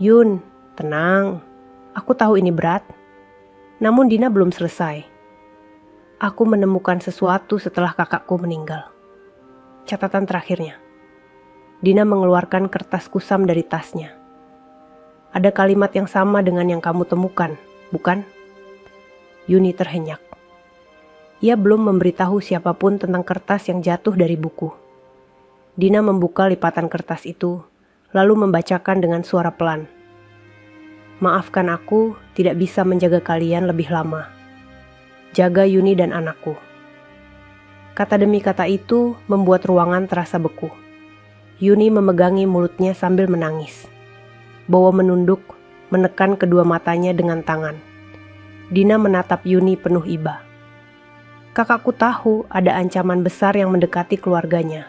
Yun, tenang. Aku tahu ini berat. Namun Dina belum selesai. Aku menemukan sesuatu setelah kakakku meninggal. Catatan terakhirnya. Dina mengeluarkan kertas kusam dari tasnya. Ada kalimat yang sama dengan yang kamu temukan, bukan? Yuni terhenyak. Ia belum memberitahu siapapun tentang kertas yang jatuh dari buku. Dina membuka lipatan kertas itu, lalu membacakan dengan suara pelan. Maafkan aku tidak bisa menjaga kalian lebih lama. Jaga Yuni dan anakku. Kata demi kata itu membuat ruangan terasa beku. Yuni memegangi mulutnya sambil menangis. Bowo menunduk, menekan kedua matanya dengan tangan. Dina menatap Yuni penuh iba. Kakakku tahu ada ancaman besar yang mendekati keluarganya.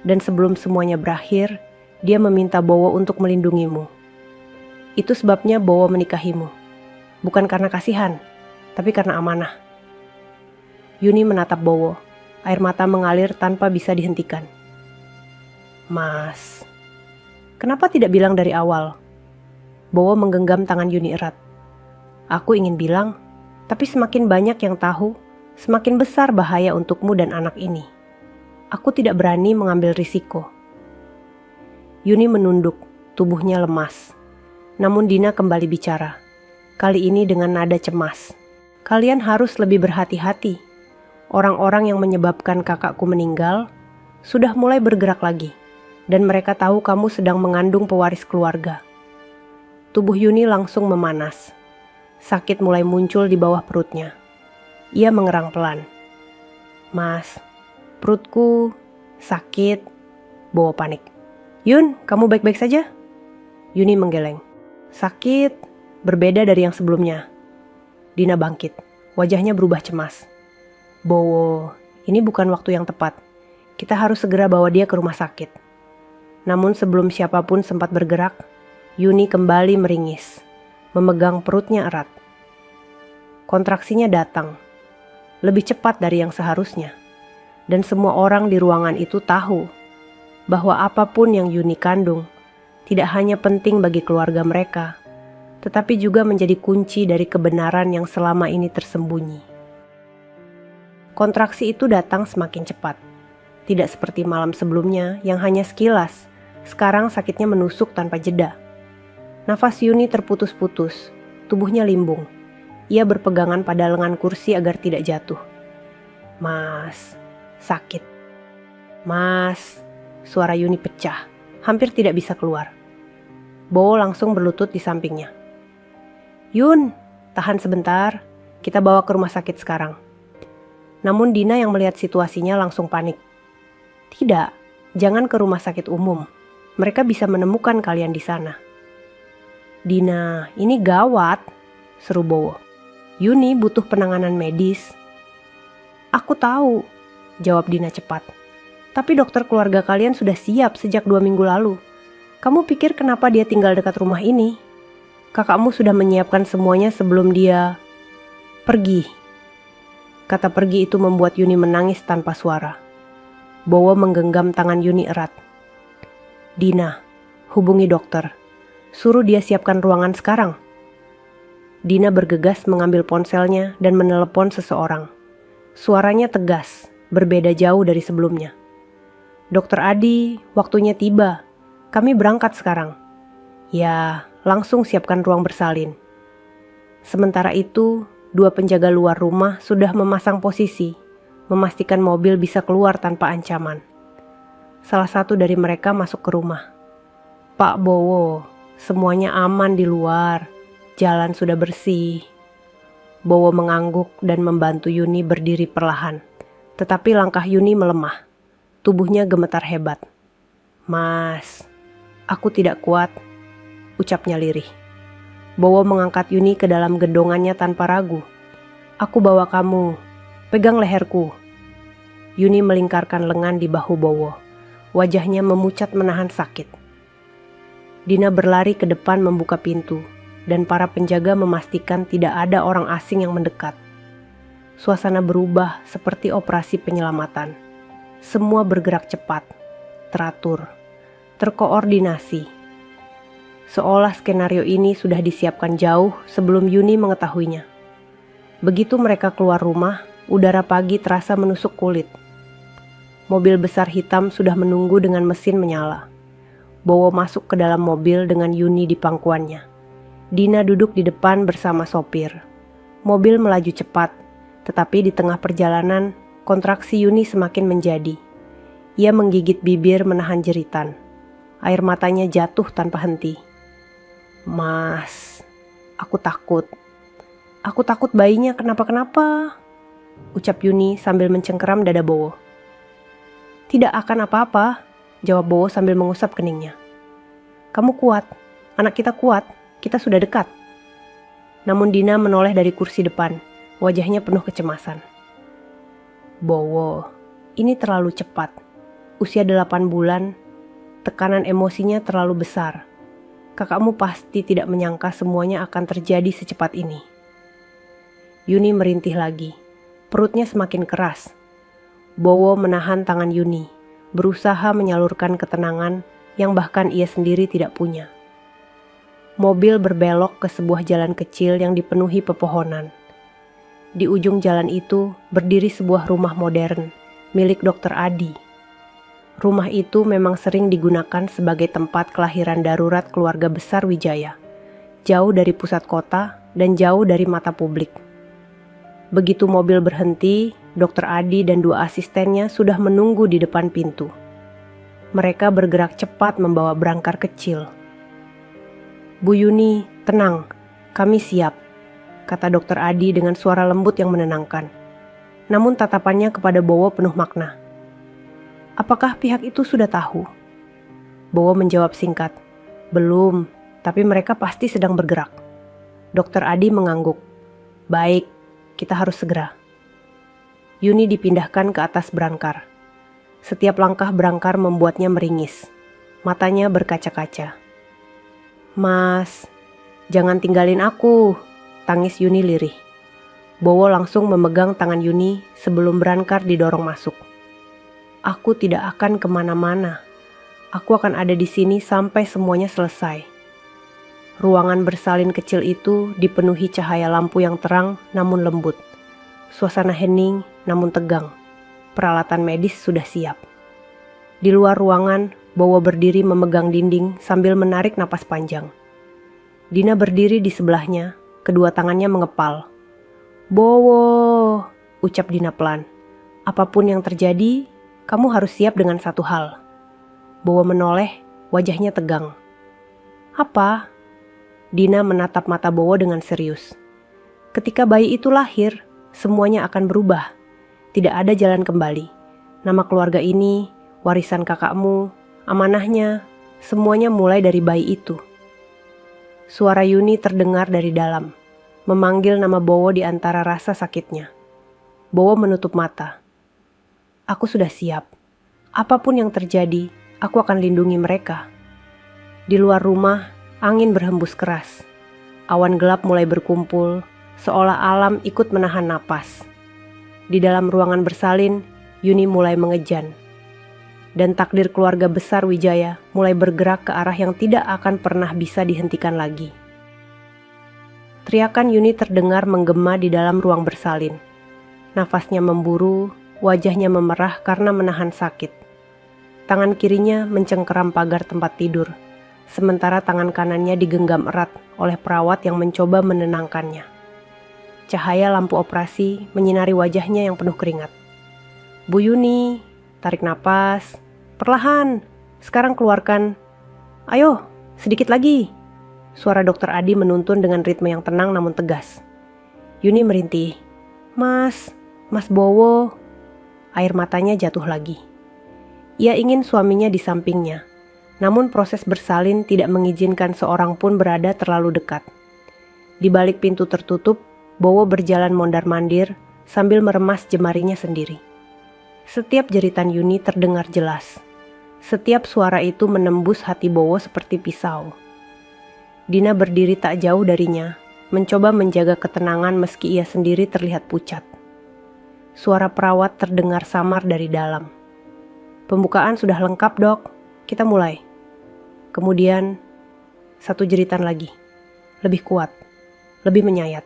Dan sebelum semuanya berakhir, dia meminta Bowo untuk melindungimu. Itu sebabnya Bowo menikahimu. Bukan karena kasihan, tapi karena amanah. Yuni menatap Bowo. Air mata mengalir tanpa bisa dihentikan. Mas, kenapa tidak bilang dari awal? Bowo menggenggam tangan Yuni erat. Aku ingin bilang, tapi semakin banyak yang tahu, semakin besar bahaya untukmu dan anak ini. Aku tidak berani mengambil risiko. Yuni menunduk, tubuhnya lemas. Namun Dina kembali bicara, kali ini dengan nada cemas. Kalian harus lebih berhati-hati. Orang-orang yang menyebabkan kakakku meninggal sudah mulai bergerak lagi. Dan mereka tahu kamu sedang mengandung pewaris keluarga. Tubuh Yuni langsung memanas. Sakit mulai muncul di bawah perutnya. Ia mengerang pelan. Mas, perutku sakit. Bowo panik. Yun, kamu baik-baik saja? Yuni menggeleng. Sakit, berbeda dari yang sebelumnya. Dina bangkit, wajahnya berubah cemas. Bowo, ini bukan waktu yang tepat. Kita harus segera bawa dia ke rumah sakit. Namun sebelum siapapun sempat bergerak, Yuni kembali meringis, memegang perutnya erat. Kontraksinya datang, lebih cepat dari yang seharusnya. Dan semua orang di ruangan itu tahu bahwa apapun yang Yuni kandung tidak hanya penting bagi keluarga mereka, tetapi juga menjadi kunci dari kebenaran yang selama ini tersembunyi. Kontraksi itu datang semakin cepat. Tidak seperti malam sebelumnya yang hanya sekilas, sekarang sakitnya menusuk tanpa jeda. Nafas Yuni terputus-putus, tubuhnya limbung. Ia berpegangan pada lengan kursi agar tidak jatuh. Mas, sakit. Mas, suara Yuni pecah, hampir tidak bisa keluar. Bowo langsung berlutut di sampingnya. Yun, tahan sebentar, kita bawa ke rumah sakit sekarang. Namun Dina yang melihat situasinya langsung panik. Tidak, jangan ke rumah sakit umum. Mereka bisa menemukan kalian di sana. Dina, ini gawat, seru Bowo. Yuni butuh penanganan medis. Aku tahu, jawab Dina cepat. Tapi dokter keluarga kalian sudah siap sejak 2 minggu lalu. Kamu pikir kenapa dia tinggal dekat rumah ini? Kakakmu sudah menyiapkan semuanya sebelum dia pergi. Kata pergi itu membuat Yuni menangis tanpa suara. Bowo menggenggam tangan Yuni erat. Dina, hubungi dokter. Suruh dia siapkan ruangan sekarang. Dina bergegas mengambil ponselnya dan menelepon seseorang. Suaranya tegas, berbeda jauh dari sebelumnya. Dokter Adi, waktunya tiba. Kami berangkat sekarang. Ya, langsung siapkan ruang bersalin. Sementara itu, 2 penjaga luar rumah sudah memasang posisi, memastikan mobil bisa keluar tanpa ancaman. Salah satu dari mereka masuk ke rumah. Pak Bowo, semuanya aman di luar. Jalan sudah bersih. Bowo mengangguk dan membantu Yuni berdiri perlahan. Tetapi langkah Yuni melemah. Tubuhnya gemetar hebat. Mas, aku tidak kuat, ucapnya lirih. Bowo mengangkat Yuni ke dalam gendongannya tanpa ragu. Aku bawa kamu, pegang leherku. Yuni melingkarkan lengan di bahu Bowo. Wajahnya memucat menahan sakit. Dina berlari ke depan membuka pintu, dan para penjaga memastikan tidak ada orang asing yang mendekat. Suasana berubah seperti operasi penyelamatan. Semua bergerak cepat, teratur, terkoordinasi. Seolah skenario ini sudah disiapkan jauh sebelum Yuni mengetahuinya. Begitu mereka keluar rumah, udara pagi terasa menusuk kulit. Mobil besar hitam sudah menunggu dengan mesin menyala. Bowo masuk ke dalam mobil dengan Yuni di pangkuannya. Dina duduk di depan bersama sopir. Mobil melaju cepat, tetapi di tengah perjalanan, kontraksi Yuni semakin menjadi. Ia menggigit bibir menahan jeritan. Air matanya jatuh tanpa henti. Mas, aku takut. Aku takut bayinya kenapa-kenapa, ucap Yuni sambil mencengkeram dada Bowo. Tidak akan apa-apa, jawab Bowo sambil mengusap keningnya. Kamu kuat, anak kita kuat, kita sudah dekat. Namun Dina menoleh dari kursi depan, wajahnya penuh kecemasan. Bowo, ini terlalu cepat. Usia 8 bulan, tekanan emosinya terlalu besar. Kakakmu pasti tidak menyangka semuanya akan terjadi secepat ini. Yuni merintih lagi, perutnya semakin keras. Bowo menahan tangan Yuni, berusaha menyalurkan ketenangan yang bahkan ia sendiri tidak punya. Mobil berbelok ke sebuah jalan kecil yang dipenuhi pepohonan. Di ujung jalan itu berdiri sebuah rumah modern milik Dokter Adi. Rumah itu memang sering digunakan sebagai tempat kelahiran darurat keluarga besar Wijaya, jauh dari pusat kota dan jauh dari mata publik. Begitu mobil berhenti, Dokter Adi dan 2 asistennya sudah menunggu di depan pintu. Mereka bergerak cepat membawa berangkar kecil. "Bu Yuni, tenang, kami siap," kata Dokter Adi dengan suara lembut yang menenangkan. Namun tatapannya kepada Bowo penuh makna. "Apakah pihak itu sudah tahu?" Bowo menjawab singkat, "Belum, tapi mereka pasti sedang bergerak." Dokter Adi mengangguk. "Baik, kita harus segera." Yuni dipindahkan ke atas berangkar. Setiap langkah berangkar membuatnya meringis. Matanya berkaca-kaca. "Mas, jangan tinggalin aku," tangis Yuni lirih. Bowo langsung memegang tangan Yuni sebelum berangkar didorong masuk. "Aku tidak akan kemana-mana. Aku akan ada di sini sampai semuanya selesai." Ruangan bersalin kecil itu dipenuhi cahaya lampu yang terang namun lembut. Suasana hening namun tegang. Peralatan medis sudah siap. Di luar ruangan, Bowo berdiri memegang dinding sambil menarik napas panjang. Dina berdiri di sebelahnya, kedua tangannya mengepal. "Bowo," ucap Dina pelan. "Apapun yang terjadi, kamu harus siap dengan satu hal." Bowo menoleh, wajahnya tegang. "Apa?" Dina menatap mata Bowo dengan serius. "Ketika bayi itu lahir, semuanya akan berubah. Tidak ada jalan kembali. Nama keluarga ini, warisan kakakmu, amanahnya, semuanya mulai dari bayi itu." Suara Yuni terdengar dari dalam, memanggil nama Bowo di antara rasa sakitnya. Bowo menutup mata. "Aku sudah siap. Apapun yang terjadi, aku akan lindungi mereka." Di luar rumah, angin berhembus keras. Awan gelap mulai berkumpul, seolah alam ikut menahan napas. Di dalam ruangan bersalin, Yuni mulai mengejan. Dan takdir keluarga besar Wijaya mulai bergerak ke arah yang tidak akan pernah bisa dihentikan lagi. Teriakan Yuni terdengar menggema di dalam ruang bersalin. Nafasnya memburu, wajahnya memerah karena menahan sakit. Tangan kirinya mencengkeram pagar tempat tidur, sementara tangan kanannya digenggam erat oleh perawat yang mencoba menenangkannya. Cahaya lampu operasi menyinari wajahnya yang penuh keringat. "Bu Yuni, tarik napas. Perlahan. Sekarang keluarkan. Ayo, sedikit lagi." Suara Dokter Adi menuntun dengan ritme yang tenang namun tegas. Yuni merintih. Mas Bowo." Air matanya jatuh lagi. Ia ingin suaminya di sampingnya. Namun proses bersalin tidak mengizinkan seorang pun berada terlalu dekat. Di balik pintu tertutup, Bowo berjalan mondar-mandir sambil meremas jemarinya sendiri. Setiap jeritan Yuni terdengar jelas. Setiap suara itu menembus hati Bowo seperti pisau. Dina berdiri tak jauh darinya, mencoba menjaga ketenangan meski ia sendiri terlihat pucat. Suara perawat terdengar samar dari dalam. "Pembukaan sudah lengkap, Dok. Kita mulai." Kemudian, satu jeritan lagi. Lebih kuat, lebih menyayat.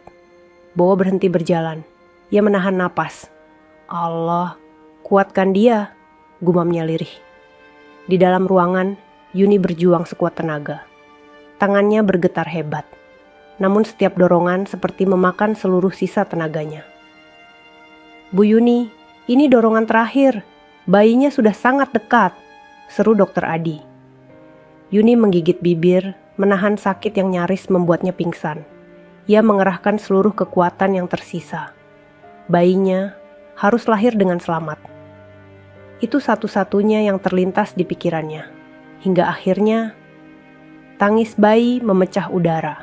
Bowo berhenti berjalan. Ia menahan napas. "Allah, kuatkan dia," gumamnya lirih. Di dalam ruangan, Yuni berjuang sekuat tenaga. Tangannya bergetar hebat. Namun setiap dorongan seperti memakan seluruh sisa tenaganya. "Bu Yuni, ini dorongan terakhir. Bayinya sudah sangat dekat," seru Dokter Adi. Yuni menggigit bibir, menahan sakit yang nyaris membuatnya pingsan. Ia mengerahkan seluruh kekuatan yang tersisa. Bayinya harus lahir dengan selamat. Itu satu-satunya yang terlintas di pikirannya. Hingga akhirnya, tangis bayi memecah udara.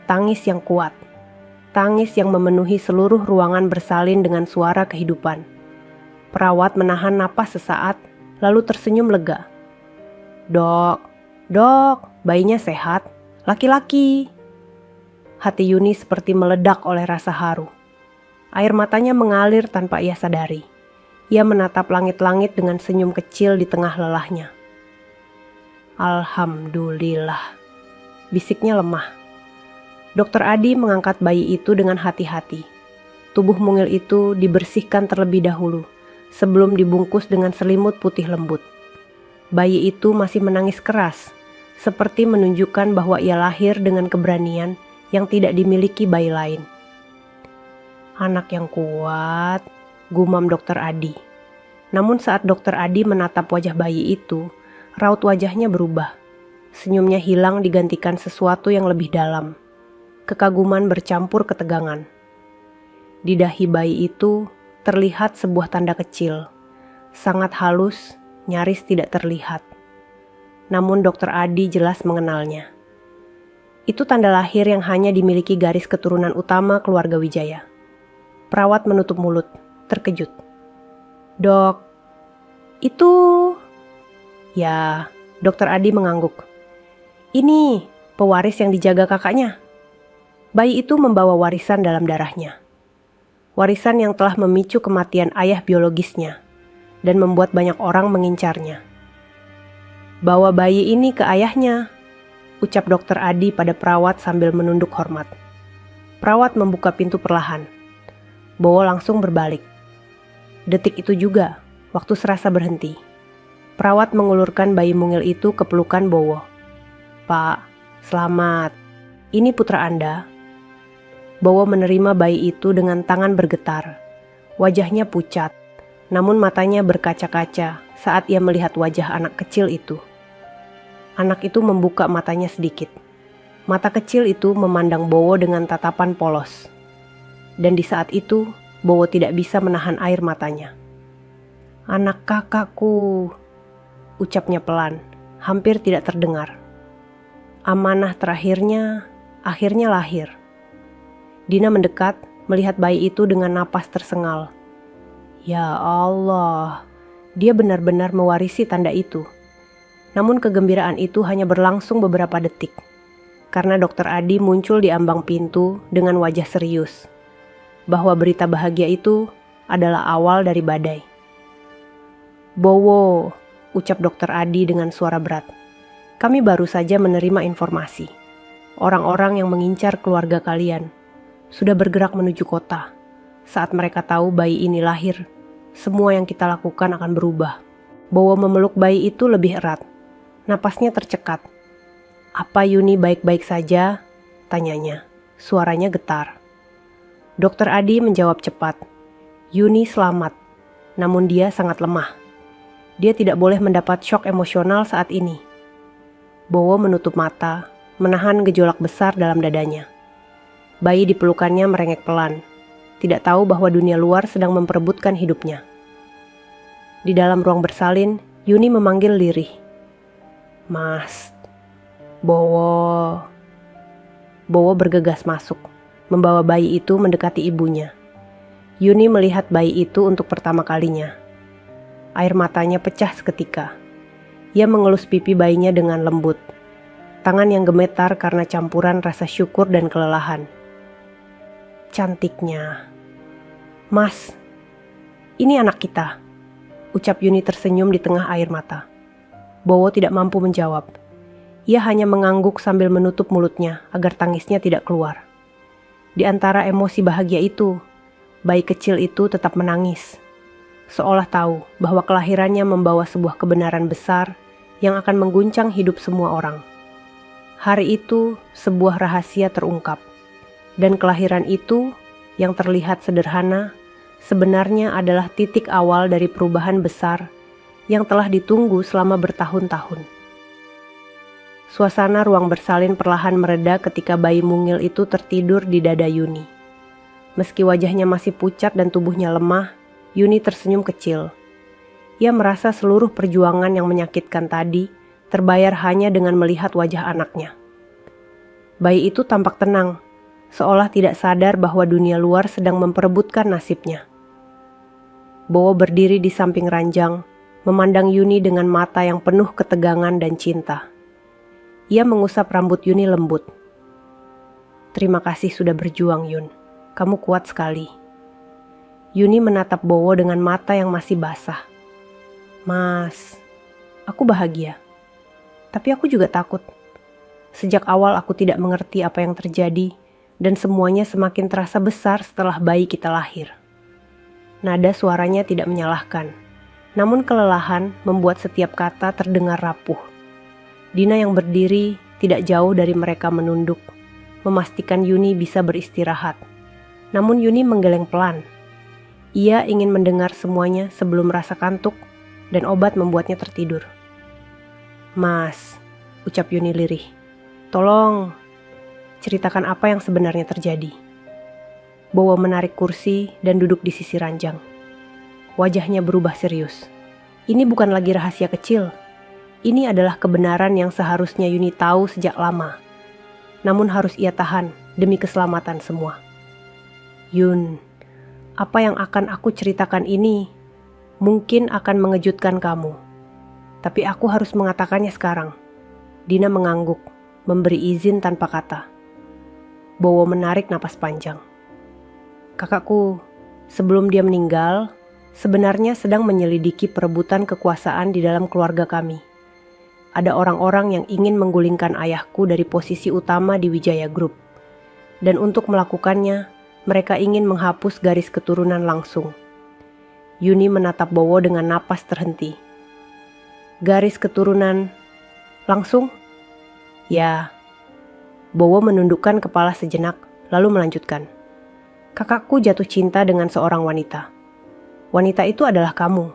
Tangis yang kuat. Tangis yang memenuhi seluruh ruangan bersalin dengan suara kehidupan. Perawat menahan napas sesaat, lalu tersenyum lega. Dok, bayinya sehat. Laki-laki." Hati Yuni seperti meledak oleh rasa haru. Air matanya mengalir tanpa ia sadari. Ia menatap langit-langit dengan senyum kecil di tengah lelahnya. "Alhamdulillah," bisiknya lemah. Dokter Adi mengangkat bayi itu dengan hati-hati. Tubuh mungil itu dibersihkan terlebih dahulu, sebelum dibungkus dengan selimut putih lembut. Bayi itu masih menangis keras, seperti menunjukkan bahwa ia lahir dengan keberanian yang tidak dimiliki bayi lain. Anak yang kuat, gumam Dokter Adi. Namun saat Dokter Adi menatap wajah bayi itu, raut wajahnya berubah. Senyumnya hilang digantikan sesuatu yang lebih dalam. Kekaguman bercampur ketegangan. Di dahi bayi itu terlihat sebuah tanda kecil, sangat halus, nyaris tidak terlihat. Namun Dokter Adi jelas mengenalnya. Itu tanda lahir yang hanya dimiliki garis keturunan utama keluarga Wijaya. Perawat menutup mulut, terkejut. "Dok, itu..." "Ya," Dokter Adi mengangguk. "Ini pewaris yang dijaga kakaknya." Bayi itu membawa warisan dalam darahnya. Warisan yang telah memicu kematian ayah biologisnya dan membuat banyak orang mengincarnya. "Bawa bayi ini ke ayahnya," ucap Dokter Adi pada perawat sambil menunduk hormat. Perawat membuka pintu perlahan. Bowo langsung berbalik. Detik itu juga, waktu serasa berhenti. Perawat mengulurkan bayi mungil itu ke pelukan Bowo. "Pak, selamat. Ini putra Anda." Bowo menerima bayi itu dengan tangan bergetar. Wajahnya pucat, namun matanya berkaca-kaca saat ia melihat wajah anak kecil itu. Anak itu membuka matanya sedikit. Mata kecil itu memandang Bowo dengan tatapan polos. Dan di saat itu, Bowo tidak bisa menahan air matanya. "Anak kakakku," ucapnya pelan, hampir tidak terdengar. Amanah terakhirnya akhirnya lahir. Dina mendekat, melihat bayi itu dengan napas tersengal. Ya Allah, dia benar-benar mewarisi tanda itu. Namun kegembiraan itu hanya berlangsung beberapa detik, karena Dokter Adi muncul di ambang pintu dengan wajah serius, bahwa berita bahagia itu adalah awal dari badai. "Bowo," ucap Dokter Adi dengan suara berat. "Kami baru saja menerima informasi. Orang-orang yang mengincar keluarga kalian sudah bergerak menuju kota. Saat mereka tahu bayi ini lahir, semua yang kita lakukan akan berubah." Bowo memeluk bayi itu lebih erat. Napasnya tercekat. "Apa Yuni baik-baik saja?" tanyanya. Suaranya getar. Dokter Adi menjawab cepat. "Yuni selamat, namun dia sangat lemah. Dia tidak boleh mendapat syok emosional saat ini." Bowo menutup mata, menahan gejolak besar dalam dadanya. Bayi di pelukannya merengek pelan, tidak tahu bahwa dunia luar sedang memperebutkan hidupnya. Di dalam ruang bersalin, Yuni memanggil lirih. "Mas, Bowo." Bowo bergegas masuk, membawa bayi itu mendekati ibunya. Yuni melihat bayi itu untuk pertama kalinya. Air matanya pecah seketika. Ia mengelus pipi bayinya dengan lembut. Tangan yang gemetar karena campuran rasa syukur dan kelelahan. "Cantiknya." "Mas, ini anak kita," ucap Yuni tersenyum di tengah air mata. Bowo tidak mampu menjawab. Ia hanya mengangguk sambil menutup mulutnya agar tangisnya tidak keluar. Di antara emosi bahagia itu, bayi kecil itu tetap menangis, seolah tahu bahwa kelahirannya membawa sebuah kebenaran besar yang akan mengguncang hidup semua orang. Hari itu, sebuah rahasia terungkap. Dan kelahiran itu, yang terlihat sederhana, sebenarnya adalah titik awal dari perubahan besar yang telah ditunggu selama bertahun-tahun. Suasana ruang bersalin perlahan mereda ketika bayi mungil itu tertidur di dada Yuni. Meski wajahnya masih pucat dan tubuhnya lemah, Yuni tersenyum kecil. Ia merasa seluruh perjuangan yang menyakitkan tadi terbayar hanya dengan melihat wajah anaknya. Bayi itu tampak tenang, seolah tidak sadar bahwa dunia luar sedang memperebutkan nasibnya. Bowo berdiri di samping ranjang, memandang Yuni dengan mata yang penuh ketegangan dan cinta. Ia mengusap rambut Yuni lembut. "Terima kasih sudah berjuang, Yun. Kamu kuat sekali." Yuni menatap Bowo dengan mata yang masih basah. "Mas, aku bahagia. Tapi aku juga takut. Sejak awal aku tidak mengerti apa yang terjadi, dan semuanya semakin terasa besar setelah bayi kita lahir." Nada suaranya tidak menyalahkan, Namun kelelahan membuat setiap kata terdengar rapuh. Dina yang berdiri tidak jauh dari mereka menunduk, memastikan Yuni bisa beristirahat. Namun Yuni menggeleng pelan. Ia ingin mendengar semuanya sebelum rasa kantuk dan obat membuatnya tertidur. "Mas," ucap Yuni lirih, "tolong ceritakan apa yang sebenarnya terjadi." Bowo menarik kursi dan duduk di sisi ranjang. Wajahnya berubah serius. Ini bukan lagi rahasia kecil. Ini adalah kebenaran yang seharusnya Yuni tahu sejak lama. Namun harus ia tahan demi keselamatan semua. "Yun, apa yang akan aku ceritakan ini mungkin akan mengejutkan kamu. Tapi aku harus mengatakannya sekarang." Dina mengangguk, memberi izin tanpa kata. Bowo menarik napas panjang. "Kakakku, sebelum dia meninggal, sebenarnya sedang menyelidiki perebutan kekuasaan di dalam keluarga kami. Ada orang-orang yang ingin menggulingkan ayahku dari posisi utama di Wijaya Group. Dan untuk melakukannya, mereka ingin menghapus garis keturunan langsung." Yuni menatap Bowo dengan napas terhenti. "Garis keturunan langsung?" "Ya." Bowo menundukkan kepala sejenak, lalu melanjutkan. "Kakakku jatuh cinta dengan seorang wanita. Wanita itu adalah kamu."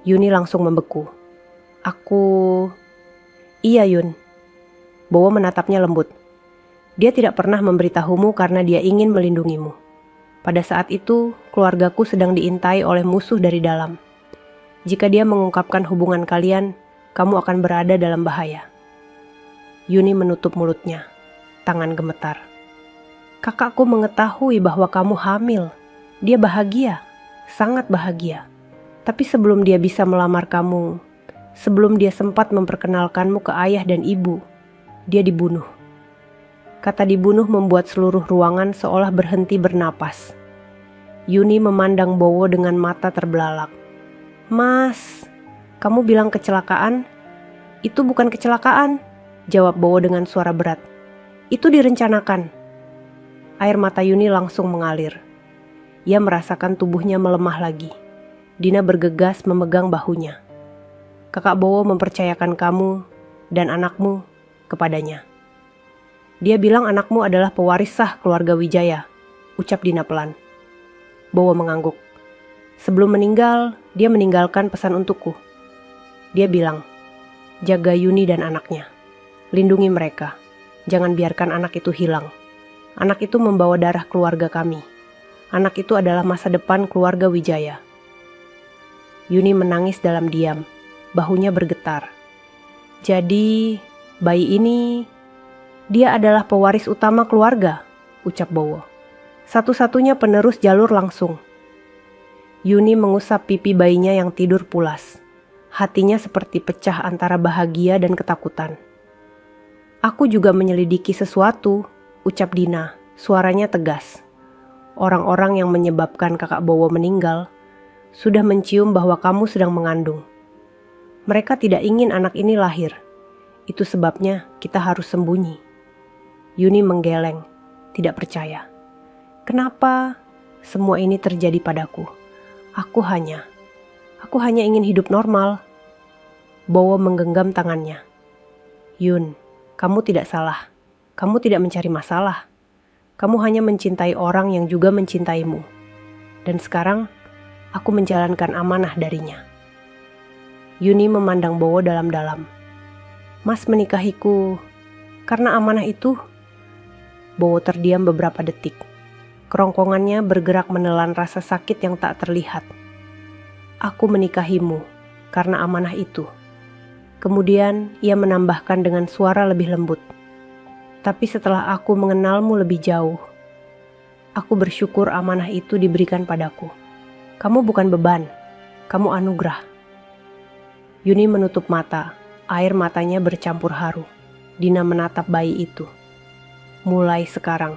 Yuni langsung membeku. "Aku..." "Iya, Yun." Bowo menatapnya lembut. "Dia tidak pernah memberitahumu karena dia ingin melindungimu. Pada saat itu, keluargaku sedang diintai oleh musuh dari dalam. Jika dia mengungkapkan hubungan kalian, kamu akan berada dalam bahaya." Yuni menutup mulutnya. Tangan gemetar. "Kakakku mengetahui bahwa kamu hamil. Dia bahagia. Sangat bahagia. Tapi sebelum dia bisa melamar kamu, sebelum dia sempat memperkenalkanmu ke ayah dan ibu, dia dibunuh." Kata dibunuh membuat seluruh ruangan seolah berhenti bernapas. Yuni memandang Bowo dengan mata terbelalak. "Mas, kamu bilang kecelakaan?" "Itu bukan kecelakaan," jawab Bowo dengan suara berat. "Itu direncanakan." Air mata Yuni langsung mengalir. Ia merasakan tubuhnya melemah lagi. Dina bergegas memegang bahunya. "Kakak Bowo mempercayakan kamu dan anakmu kepadanya. Dia bilang anakmu adalah pewaris sah keluarga Wijaya," ucap Dina pelan. Bowo mengangguk. "Sebelum meninggal, dia meninggalkan pesan untukku. Dia bilang, jaga Yuni dan anaknya. Lindungi mereka. Jangan biarkan anak itu hilang. Anak itu membawa darah keluarga kami. Anak itu adalah masa depan keluarga Wijaya." Yuni menangis dalam diam. Bahunya bergetar. "Jadi, bayi ini, dia adalah pewaris utama keluarga," ucap Bowo. "Satu-satunya penerus jalur langsung." Yuni mengusap pipi bayinya yang tidur pulas. Hatinya seperti pecah antara bahagia dan ketakutan. "Aku juga menyelidiki sesuatu," ucap Dina, suaranya tegas. "Orang-orang yang menyebabkan kakak Bowo meninggal sudah mencium bahwa kamu sedang mengandung. Mereka tidak ingin anak ini lahir. Itu sebabnya kita harus sembunyi." Yuni menggeleng, tidak percaya. "Kenapa semua ini terjadi padaku? Aku hanya ingin hidup normal." Bowo menggenggam tangannya. "Yun, kamu tidak salah. Kamu tidak mencari masalah. Kamu hanya mencintai orang yang juga mencintaimu. Dan sekarang, aku menjalankan amanah darinya." Yuni memandang Bowo dalam-dalam. "Mas menikahiku karena amanah itu?" Bowo terdiam beberapa detik. Kerongkongannya bergerak menelan rasa sakit yang tak terlihat. "Aku menikahimu karena amanah itu." Kemudian ia menambahkan dengan suara lebih lembut. "Tapi setelah aku mengenalmu lebih jauh, aku bersyukur amanah itu diberikan padaku. Kamu bukan beban, kamu anugerah." Yuni menutup mata, air matanya bercampur haru. Dina menatap bayi itu. "Mulai sekarang,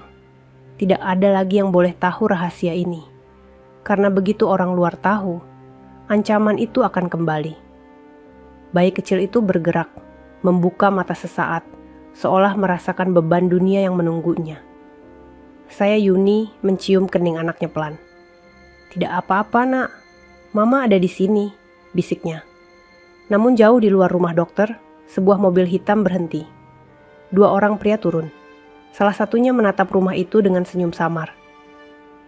tidak ada lagi yang boleh tahu rahasia ini. Karena begitu orang luar tahu, ancaman itu akan kembali." Bayi kecil itu bergerak, membuka mata sesaat, seolah merasakan beban dunia yang menunggunya. Saya Yuni mencium kening anaknya pelan. "Tidak apa-apa, Nak. Mama ada di sini. bisiknya. Namun jauh di luar rumah dokter, sebuah mobil hitam berhenti. 2 orang pria turun. Salah satunya menatap rumah itu dengan senyum samar.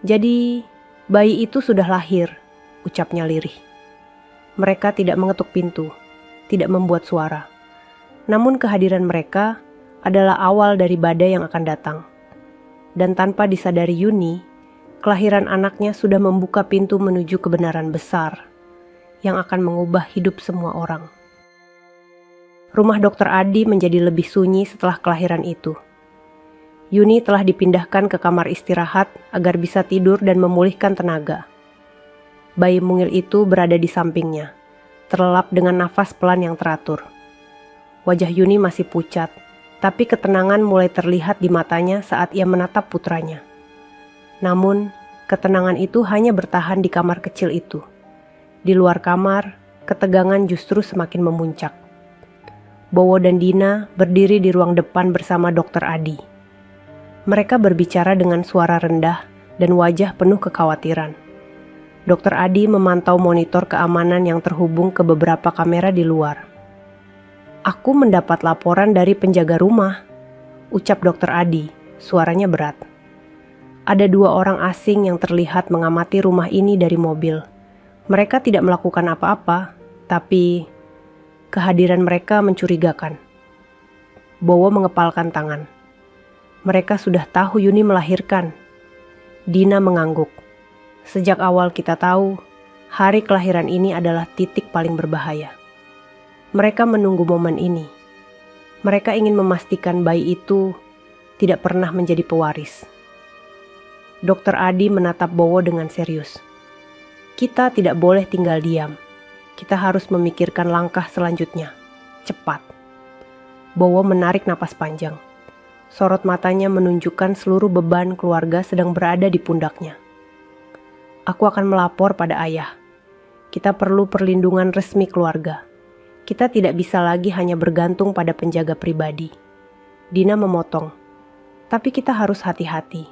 "Jadi, bayi itu sudah lahir," ucapnya lirih. Mereka tidak mengetuk pintu, tidak membuat suara. Namun kehadiran mereka adalah awal dari badai yang akan datang. Dan tanpa disadari Yuni, kelahiran anaknya sudah membuka pintu menuju kebenaran besar yang akan mengubah hidup semua orang. Rumah Dr. Adi menjadi lebih sunyi setelah kelahiran itu. Yuni telah dipindahkan ke kamar istirahat agar bisa tidur dan memulihkan tenaga. Bayi mungil itu berada di sampingnya, terlelap dengan nafas pelan yang teratur. Wajah Yuni masih pucat, tapi ketenangan mulai terlihat di matanya saat ia menatap putranya. Namun, ketenangan itu hanya bertahan di kamar kecil itu. Di luar kamar, ketegangan justru semakin memuncak. Bowo dan Dina berdiri di ruang depan bersama Dr. Adi. Mereka berbicara dengan suara rendah dan wajah penuh kekhawatiran. Dr. Adi memantau monitor keamanan yang terhubung ke beberapa kamera di luar. "Aku mendapat laporan dari penjaga rumah," ucap Dr. Adi, suaranya berat. "Ada 2 orang asing yang terlihat mengamati rumah ini dari mobil. Mereka tidak melakukan apa-apa, tapi kehadiran mereka mencurigakan." Bowo mengepalkan tangan. "Mereka sudah tahu Yuni melahirkan." Dina mengangguk. "Sejak awal kita tahu, hari kelahiran ini adalah titik paling berbahaya. Mereka menunggu momen ini. Mereka ingin memastikan bayi itu tidak pernah menjadi pewaris." Dr. Adi menatap Bowo dengan serius. "Kita tidak boleh tinggal diam. Kita harus memikirkan langkah selanjutnya. Cepat." Bowo menarik napas panjang. Sorot matanya menunjukkan seluruh beban keluarga sedang berada di pundaknya. "Aku akan melapor pada ayah. Kita perlu perlindungan resmi keluarga. Kita tidak bisa lagi hanya bergantung pada penjaga pribadi." Dina memotong. "Tapi kita harus hati-hati.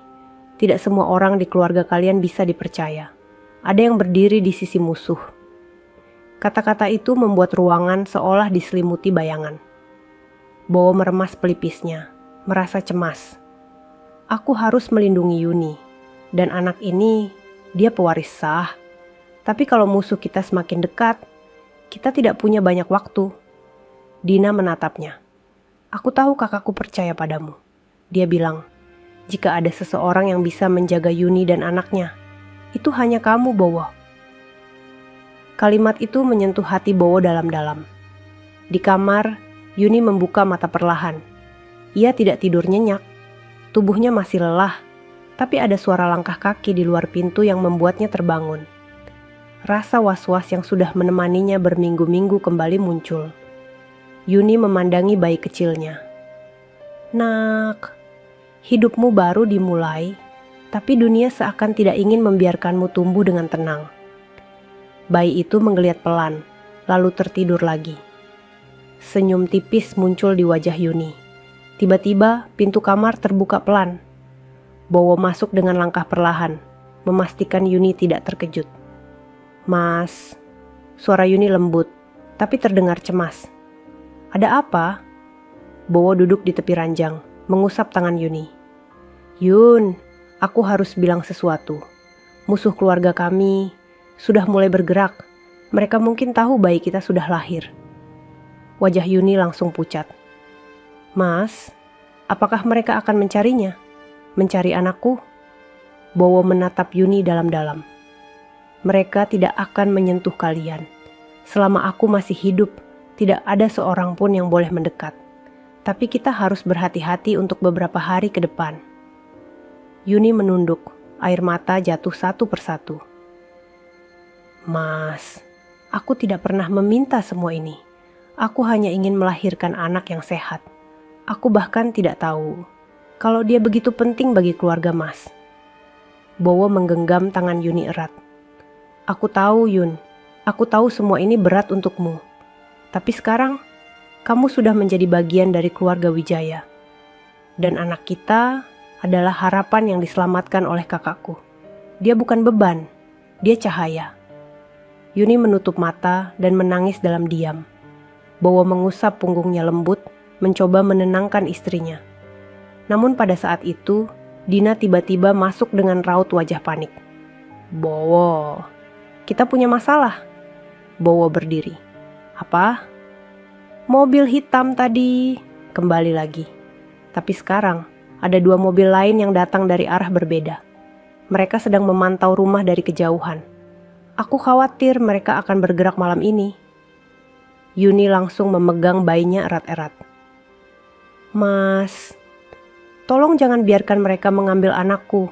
Tidak semua orang di keluarga kalian bisa dipercaya. Ada yang berdiri di sisi musuh." Kata-kata itu membuat ruangan seolah diselimuti bayangan. Bowo meremas pelipisnya, merasa cemas. "Aku harus melindungi Yuni. Dan anak ini, dia pewaris sah. Tapi kalau musuh kita semakin dekat, kita tidak punya banyak waktu." Dina menatapnya. "Aku tahu kakakku percaya padamu." Dia bilang, "Jika ada seseorang yang bisa menjaga Yuni dan anaknya, itu hanya kamu, Bowo." Kalimat itu menyentuh hati Bowo dalam-dalam. Di kamar, Yuni membuka mata perlahan. Ia tidak tidur nyenyak. Tubuhnya masih lelah, tapi ada suara langkah kaki di luar pintu yang membuatnya terbangun. Rasa was-was yang sudah menemaninya berminggu-minggu kembali muncul. Yuni memandangi bayi kecilnya. "Nak, hidupmu baru dimulai, tapi dunia seakan tidak ingin membiarkanmu tumbuh dengan tenang." Bayi itu menggeliat pelan, lalu tertidur lagi. Senyum tipis muncul di wajah Yuni. Tiba-tiba pintu kamar terbuka pelan. Bowo masuk dengan langkah perlahan, memastikan Yuni tidak terkejut. "Mas," suara Yuni lembut, tapi terdengar cemas. "Ada apa?" Bowo duduk di tepi ranjang, mengusap tangan Yuni. "Yun, aku harus bilang sesuatu. Musuh keluarga kami sudah mulai bergerak. Mereka mungkin tahu bayi kita sudah lahir." Wajah Yuni langsung pucat. "Mas, apakah mereka akan mencarinya? Mencari anakku?" Bowo menatap Yuni dalam-dalam. "Mereka tidak akan menyentuh kalian. Selama aku masih hidup, tidak ada seorang pun yang boleh mendekat. Tapi kita harus berhati-hati untuk beberapa hari ke depan." Yuni menunduk, air mata jatuh satu persatu. "Mas, aku tidak pernah meminta semua ini. Aku hanya ingin melahirkan anak yang sehat. Aku bahkan tidak tahu kalau dia begitu penting bagi keluarga Mas." Bowo menggenggam tangan Yuni erat. "Aku tahu, Yun. Aku tahu semua ini berat untukmu. Tapi sekarang, kamu sudah menjadi bagian dari keluarga Wijaya. Dan anak kita adalah harapan yang diselamatkan oleh kakakku. Dia bukan beban, dia cahaya." Yuni menutup mata dan menangis dalam diam. Bowo mengusap punggungnya lembut, mencoba menenangkan istrinya. Namun pada saat itu, Dina tiba-tiba masuk dengan raut wajah panik. "Bowo, kita punya masalah." Bowo berdiri. "Apa?" "Mobil hitam tadi." Kembali lagi. Tapi sekarang, ada 2 mobil lain yang datang dari arah berbeda. Mereka sedang memantau rumah dari kejauhan. "Aku khawatir mereka akan bergerak malam ini." Yuni langsung memegang bayinya erat-erat. "Mas, tolong jangan biarkan mereka mengambil anakku."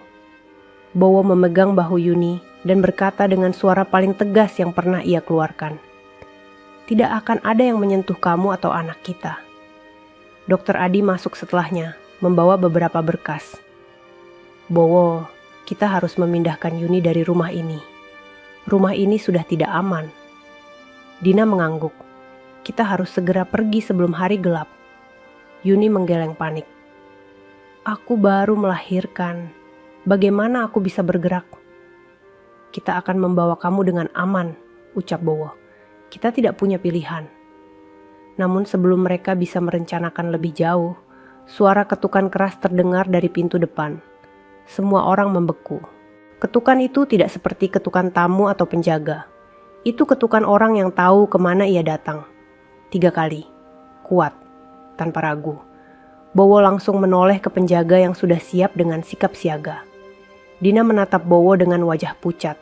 Bowo memegang bahu Yuni dan berkata dengan suara paling tegas yang pernah ia keluarkan. "Tidak akan ada yang menyentuh kamu atau anak kita." Dokter Adi masuk setelahnya, membawa beberapa berkas. "Bowo, kita harus memindahkan Yuni dari rumah ini. Rumah ini sudah tidak aman." Dina mengangguk. "Kita harus segera pergi sebelum hari gelap." Yuni menggeleng panik. "Aku baru melahirkan. Bagaimana aku bisa bergerak?" "Kita akan membawa kamu dengan aman," ucap Bowo. "Kita tidak punya pilihan." Namun sebelum mereka bisa merencanakan lebih jauh, suara ketukan keras terdengar dari pintu depan. Semua orang membeku. Ketukan itu tidak seperti ketukan tamu atau penjaga. Itu ketukan orang yang tahu kemana ia datang. 3 kali. Kuat. Tanpa ragu. Bowo langsung menoleh ke penjaga yang sudah siap dengan sikap siaga. Dina menatap Bowo dengan wajah pucat.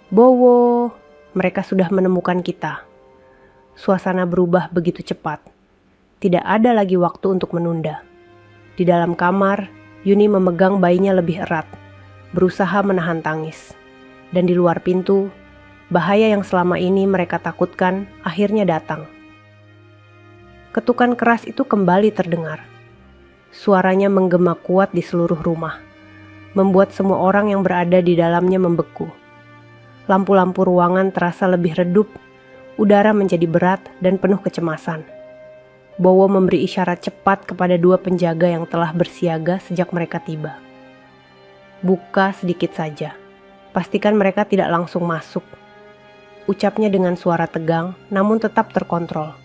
"Bowo, mereka sudah menemukan kita." Suasana berubah begitu cepat. Tidak ada lagi waktu untuk menunda. Di dalam kamar, Yuni memegang bayinya lebih erat, berusaha menahan tangis. Dan di luar pintu, bahaya yang selama ini mereka takutkan akhirnya datang. Ketukan keras itu kembali terdengar. Suaranya menggema kuat di seluruh rumah, membuat semua orang yang berada di dalamnya membeku. Lampu-lampu ruangan terasa lebih redup, udara menjadi berat dan penuh kecemasan. Bowo memberi isyarat cepat kepada 2 penjaga yang telah bersiaga sejak mereka tiba. "Buka sedikit saja. Pastikan mereka tidak langsung masuk." Ucapnya dengan suara tegang, namun tetap terkontrol.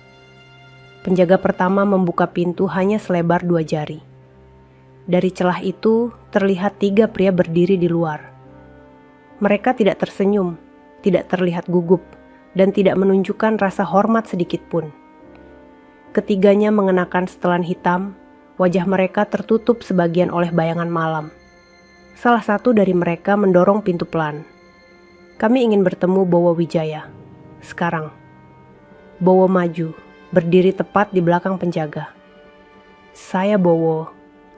Penjaga pertama membuka pintu hanya selebar 2 jari. Dari celah itu, terlihat 3 pria berdiri di luar. Mereka tidak tersenyum, tidak terlihat gugup, dan tidak menunjukkan rasa hormat sedikit pun. Ketiganya mengenakan setelan hitam, wajah mereka tertutup sebagian oleh bayangan malam. Salah satu dari mereka mendorong pintu pelan. "Kami ingin bertemu Bowo Wijaya. Sekarang." Bowo maju, berdiri tepat di belakang penjaga. "Saya Bowo.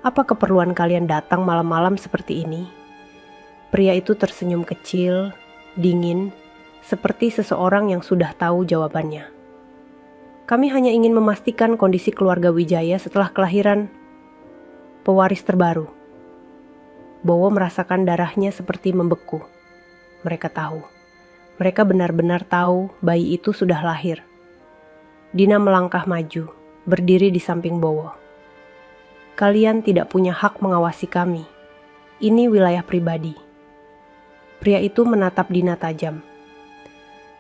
Apa keperluan kalian datang malam-malam seperti ini?" Pria itu tersenyum kecil, dingin, seperti seseorang yang sudah tahu jawabannya. "Kami hanya ingin memastikan kondisi keluarga Wijaya setelah kelahiran pewaris terbaru." Bowo merasakan darahnya seperti membeku. Mereka tahu. Mereka benar-benar tahu bayi itu sudah lahir. Dina melangkah maju, berdiri di samping Bowo. "Kalian tidak punya hak mengawasi kami. Ini wilayah pribadi." Pria itu menatap Dina tajam.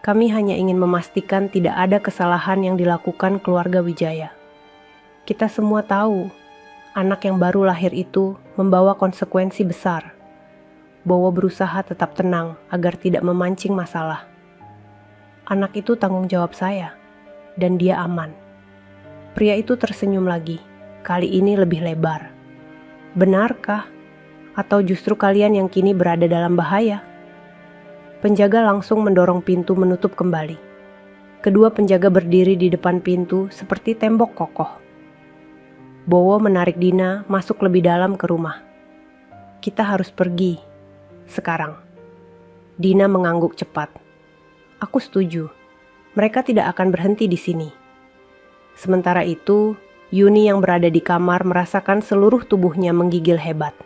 "Kami hanya ingin memastikan tidak ada kesalahan yang dilakukan keluarga Wijaya. Kita semua tahu, anak yang baru lahir itu membawa konsekuensi besar." Bowo berusaha tetap tenang agar tidak memancing masalah. "Anak itu tanggung jawab saya, dan dia aman." Pria itu tersenyum lagi, kali ini lebih lebar. "Benarkah? Atau justru kalian yang kini berada dalam bahaya?" Penjaga langsung mendorong pintu menutup kembali. Kedua penjaga berdiri di depan pintu seperti tembok kokoh. Bowo menarik Dina masuk lebih dalam ke rumah. "Kita harus pergi. Sekarang." Dina mengangguk cepat. "Aku setuju. Mereka tidak akan berhenti di sini." Sementara itu, Yuni yang berada di kamar merasakan seluruh tubuhnya menggigil hebat.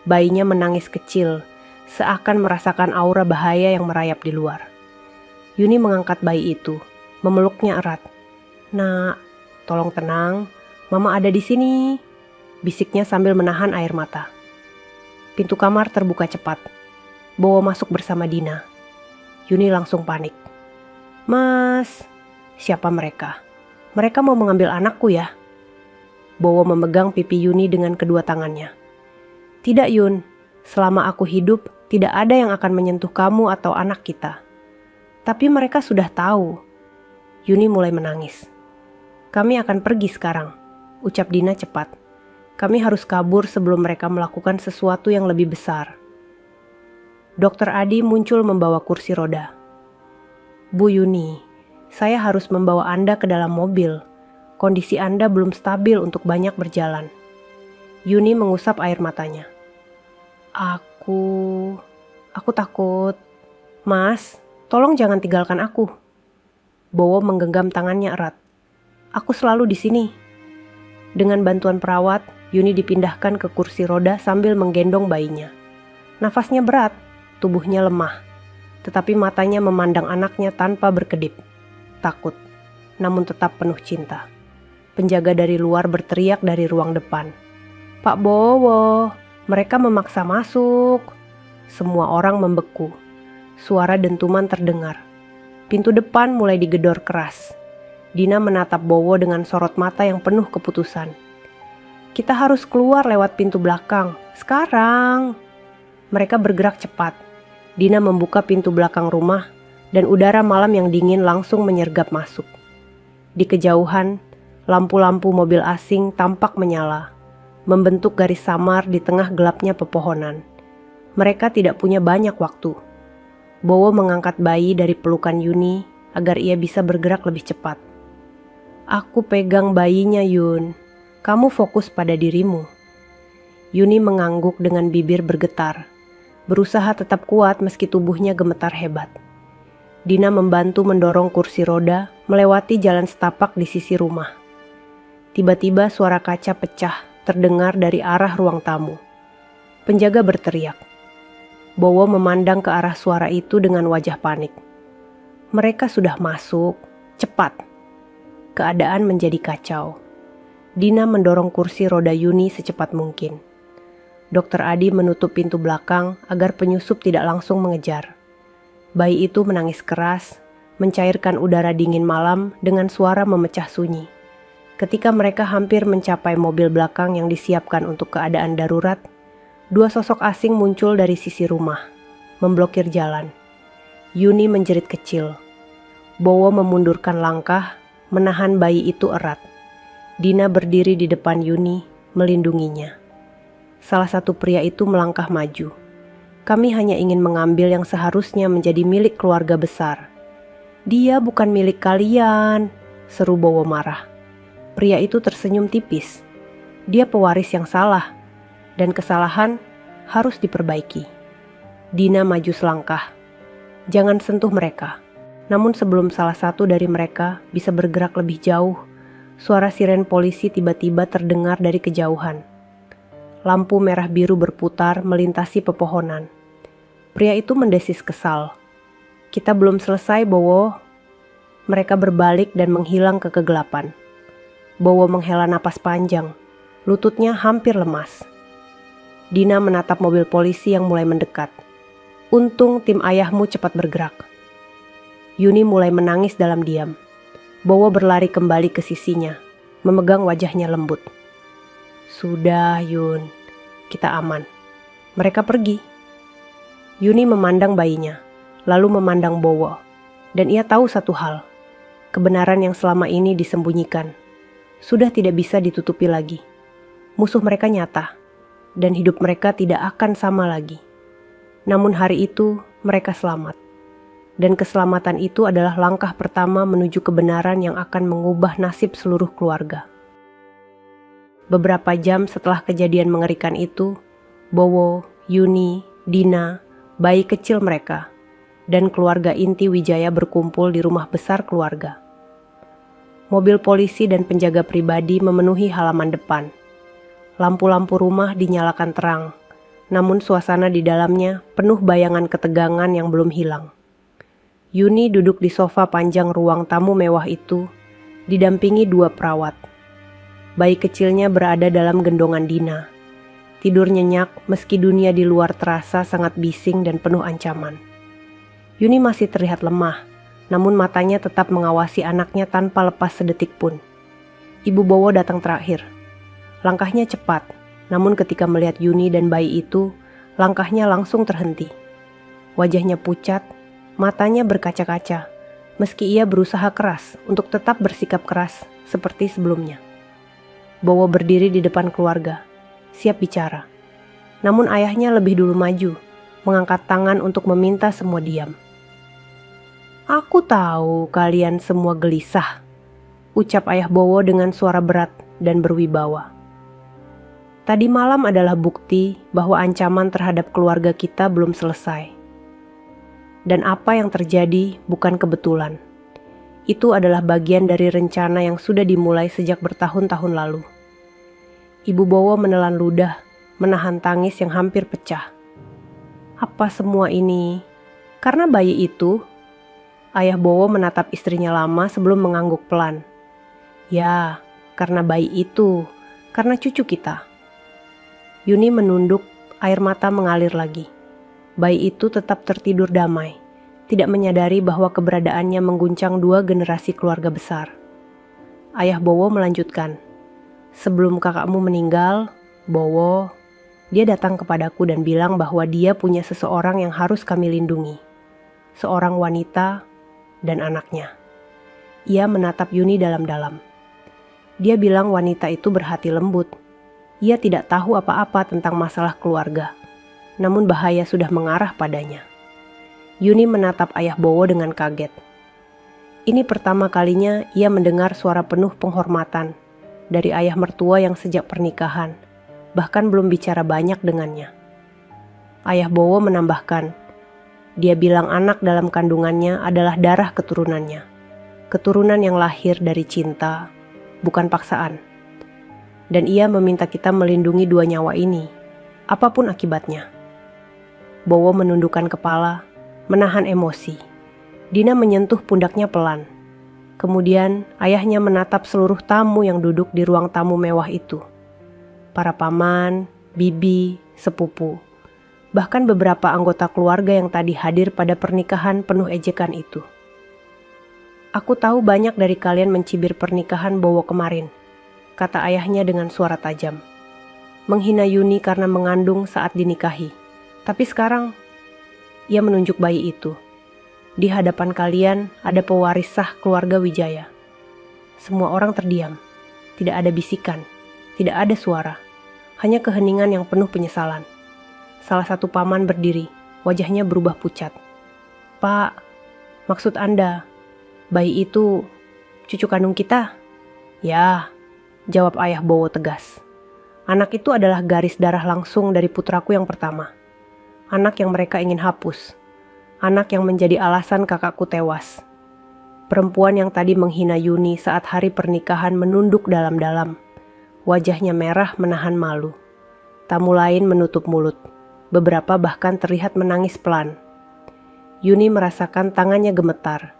Bayinya menangis kecil, seakan merasakan aura bahaya yang merayap di luar. Yuni mengangkat bayi itu, memeluknya erat. "Nak, tolong tenang, Mama ada di sini," bisiknya sambil menahan air mata. Pintu kamar terbuka cepat. Bowo masuk bersama Dina. Yuni langsung panik. Mas, siapa mereka? Mereka mau mengambil anakku ya? Bowo memegang pipi Yuni dengan kedua tangannya. Tidak Yun, selama aku hidup tidak ada yang akan menyentuh kamu atau anak kita. Tapi mereka sudah tahu. Yuni mulai menangis. Kami akan pergi sekarang, ucap Dina cepat. Kami harus kabur sebelum mereka melakukan sesuatu yang lebih besar. Dokter Adi muncul membawa kursi roda. Bu Yuni, saya harus membawa Anda ke dalam mobil. Kondisi Anda belum stabil untuk banyak berjalan. Yuni mengusap air matanya. Aku takut. Mas, tolong jangan tinggalkan aku. Bowo menggenggam tangannya erat. Aku selalu di sini. Dengan bantuan perawat, Yuni dipindahkan ke kursi roda sambil menggendong bayinya. Nafasnya berat, tubuhnya lemah. Tetapi matanya memandang anaknya tanpa berkedip. Takut, namun tetap penuh cinta. Penjaga dari luar berteriak dari ruang depan. Pak Bowo, mereka memaksa masuk. Semua orang membeku. Suara dentuman terdengar. Pintu depan mulai digedor keras. Dina menatap Bowo dengan sorot mata yang penuh keputusan. Kita harus keluar lewat pintu belakang. Sekarang. Mereka bergerak cepat. Dina membuka pintu belakang rumah dan udara malam yang dingin langsung menyergap masuk. Di kejauhan, lampu-lampu mobil asing tampak menyala, membentuk garis samar di tengah gelapnya pepohonan. Mereka tidak punya banyak waktu. Bowo mengangkat bayi dari pelukan Yuni agar ia bisa bergerak lebih cepat. Aku pegang bayinya Yun. Kamu fokus pada dirimu. Yuni mengangguk dengan bibir bergetar, berusaha tetap kuat meski tubuhnya gemetar hebat. Dina membantu mendorong kursi roda melewati jalan setapak di sisi rumah. Tiba-tiba suara kaca pecah terdengar dari arah ruang tamu. Penjaga berteriak. Bowo memandang ke arah suara itu dengan wajah panik. Mereka sudah masuk, cepat. Keadaan menjadi kacau. Dina mendorong kursi roda Yuni secepat mungkin. Dokter Adi menutup pintu belakang agar penyusup tidak langsung mengejar. Bayi itu menangis keras, mencairkan udara dingin malam dengan suara memecah sunyi. Ketika mereka hampir mencapai mobil belakang yang disiapkan untuk keadaan darurat, dua sosok asing muncul dari sisi rumah, memblokir jalan. Yuni menjerit kecil. Bowo memundurkan langkah, menahan bayi itu erat. Dina berdiri di depan Yuni, melindunginya. Salah satu pria itu melangkah maju. Kami hanya ingin mengambil yang seharusnya menjadi milik keluarga besar. Dia bukan milik kalian, seru Bowo marah. Pria itu tersenyum tipis. Dia pewaris yang salah, dan kesalahan harus diperbaiki. Dina maju selangkah. Jangan sentuh mereka. Namun sebelum salah satu dari mereka bisa bergerak lebih jauh, suara siren polisi tiba-tiba terdengar dari kejauhan. Lampu merah biru berputar melintasi pepohonan. Pria itu mendesis kesal. Kita belum selesai, Bowo. Mereka berbalik dan menghilang ke kegelapan. Bowo menghela napas panjang. Lututnya hampir lemas. Dina menatap mobil polisi yang mulai mendekat. Untung tim ayahmu cepat bergerak. Yuni mulai menangis dalam diam. Bowo berlari kembali ke sisinya, memegang wajahnya lembut. Sudah, Yun. Kita aman. Mereka pergi. Yuni memandang bayinya, lalu memandang Bowo. Dan ia tahu satu hal. Kebenaran yang selama ini disembunyikan sudah tidak bisa ditutupi lagi. Musuh mereka nyata, dan hidup mereka tidak akan sama lagi. Namun hari itu mereka selamat. Dan keselamatan itu adalah langkah pertama menuju kebenaran yang akan mengubah nasib seluruh keluarga. Beberapa jam setelah kejadian mengerikan itu, Bowo, Yuni, Dina, bayi kecil mereka, dan keluarga inti Wijaya berkumpul di rumah besar keluarga. Mobil polisi dan penjaga pribadi memenuhi halaman depan. Lampu-lampu rumah dinyalakan terang, namun suasana di dalamnya penuh bayangan ketegangan yang belum hilang. Yuni duduk di sofa panjang ruang tamu mewah itu, didampingi dua perawat. Bayi kecilnya berada dalam gendongan Dina. Tidur nyenyak meski dunia di luar terasa sangat bising dan penuh ancaman. Yuni masih terlihat lemah, namun matanya tetap mengawasi anaknya tanpa lepas sedetik pun. Ibu Bowo datang terakhir. Langkahnya cepat, namun ketika melihat Yuni dan bayi itu, langkahnya langsung terhenti. Wajahnya pucat, matanya berkaca-kaca, meski ia berusaha keras untuk tetap bersikap keras seperti sebelumnya. Bowo berdiri di depan keluarga, siap bicara. Namun ayahnya lebih dulu maju, mengangkat tangan untuk meminta semua diam. "Aku tahu kalian semua gelisah," ucap ayah Bowo dengan suara berat dan berwibawa. "Tadi malam adalah bukti bahwa ancaman terhadap keluarga kita belum selesai. Dan apa yang terjadi bukan kebetulan. Itu adalah bagian dari rencana yang sudah dimulai sejak bertahun-tahun lalu." Ibu Bowo menelan ludah, menahan tangis yang hampir pecah. "Apa semua ini karena bayi itu?" Ayah Bowo menatap istrinya lama sebelum mengangguk pelan. "Ya, karena bayi itu, karena cucu kita." Yuni menunduk, air mata mengalir lagi. Bayi itu tetap tertidur damai, tidak menyadari bahwa keberadaannya mengguncang 2 generasi keluarga besar. Ayah Bowo melanjutkan, "Sebelum kakakmu meninggal, Bowo, dia datang kepadaku dan bilang bahwa dia punya seseorang yang harus kami lindungi. Seorang wanita dan anaknya." Ia menatap Yuni dalam-dalam. Dia bilang wanita itu berhati lembut. Ia tidak tahu apa-apa tentang masalah keluarga, namun bahaya sudah mengarah padanya. Yuni menatap ayah Bowo dengan kaget. Ini pertama kalinya ia mendengar suara penuh penghormatan dari ayah mertua yang sejak pernikahan, bahkan belum bicara banyak dengannya. Ayah Bowo menambahkan, dia bilang anak dalam kandungannya adalah darah keturunannya. Keturunan yang lahir dari cinta, bukan paksaan. Dan ia meminta kita melindungi 2 nyawa ini, apapun akibatnya. Bowo menundukkan kepala, menahan emosi. Dina menyentuh pundaknya pelan. Kemudian ayahnya menatap seluruh tamu yang duduk di ruang tamu mewah itu. Para paman, bibi, sepupu. Bahkan beberapa anggota keluarga yang tadi hadir pada pernikahan penuh ejekan itu. "Aku tahu banyak dari kalian mencibir pernikahan Bowo kemarin," kata ayahnya dengan suara tajam. "Menghina Yuni karena mengandung saat dinikahi. Tapi sekarang," ia menunjuk bayi itu, "di hadapan kalian ada pewaris sah keluarga Wijaya." Semua orang terdiam. Tidak ada bisikan, tidak ada suara, hanya keheningan yang penuh penyesalan. Salah satu paman berdiri, wajahnya berubah pucat. "Pak, maksud Anda, bayi itu cucu kandung kita?" "Ya," jawab ayah Bowo tegas. "Anak itu adalah garis darah langsung dari putraku yang pertama. Anak yang mereka ingin hapus. Anak yang menjadi alasan kakakku tewas. Perempuan yang tadi menghina Yuni saat hari pernikahan menunduk dalam-dalam. Wajahnya merah menahan malu. Tamu lain menutup mulut. Beberapa bahkan terlihat menangis pelan. Yuni merasakan tangannya gemetar.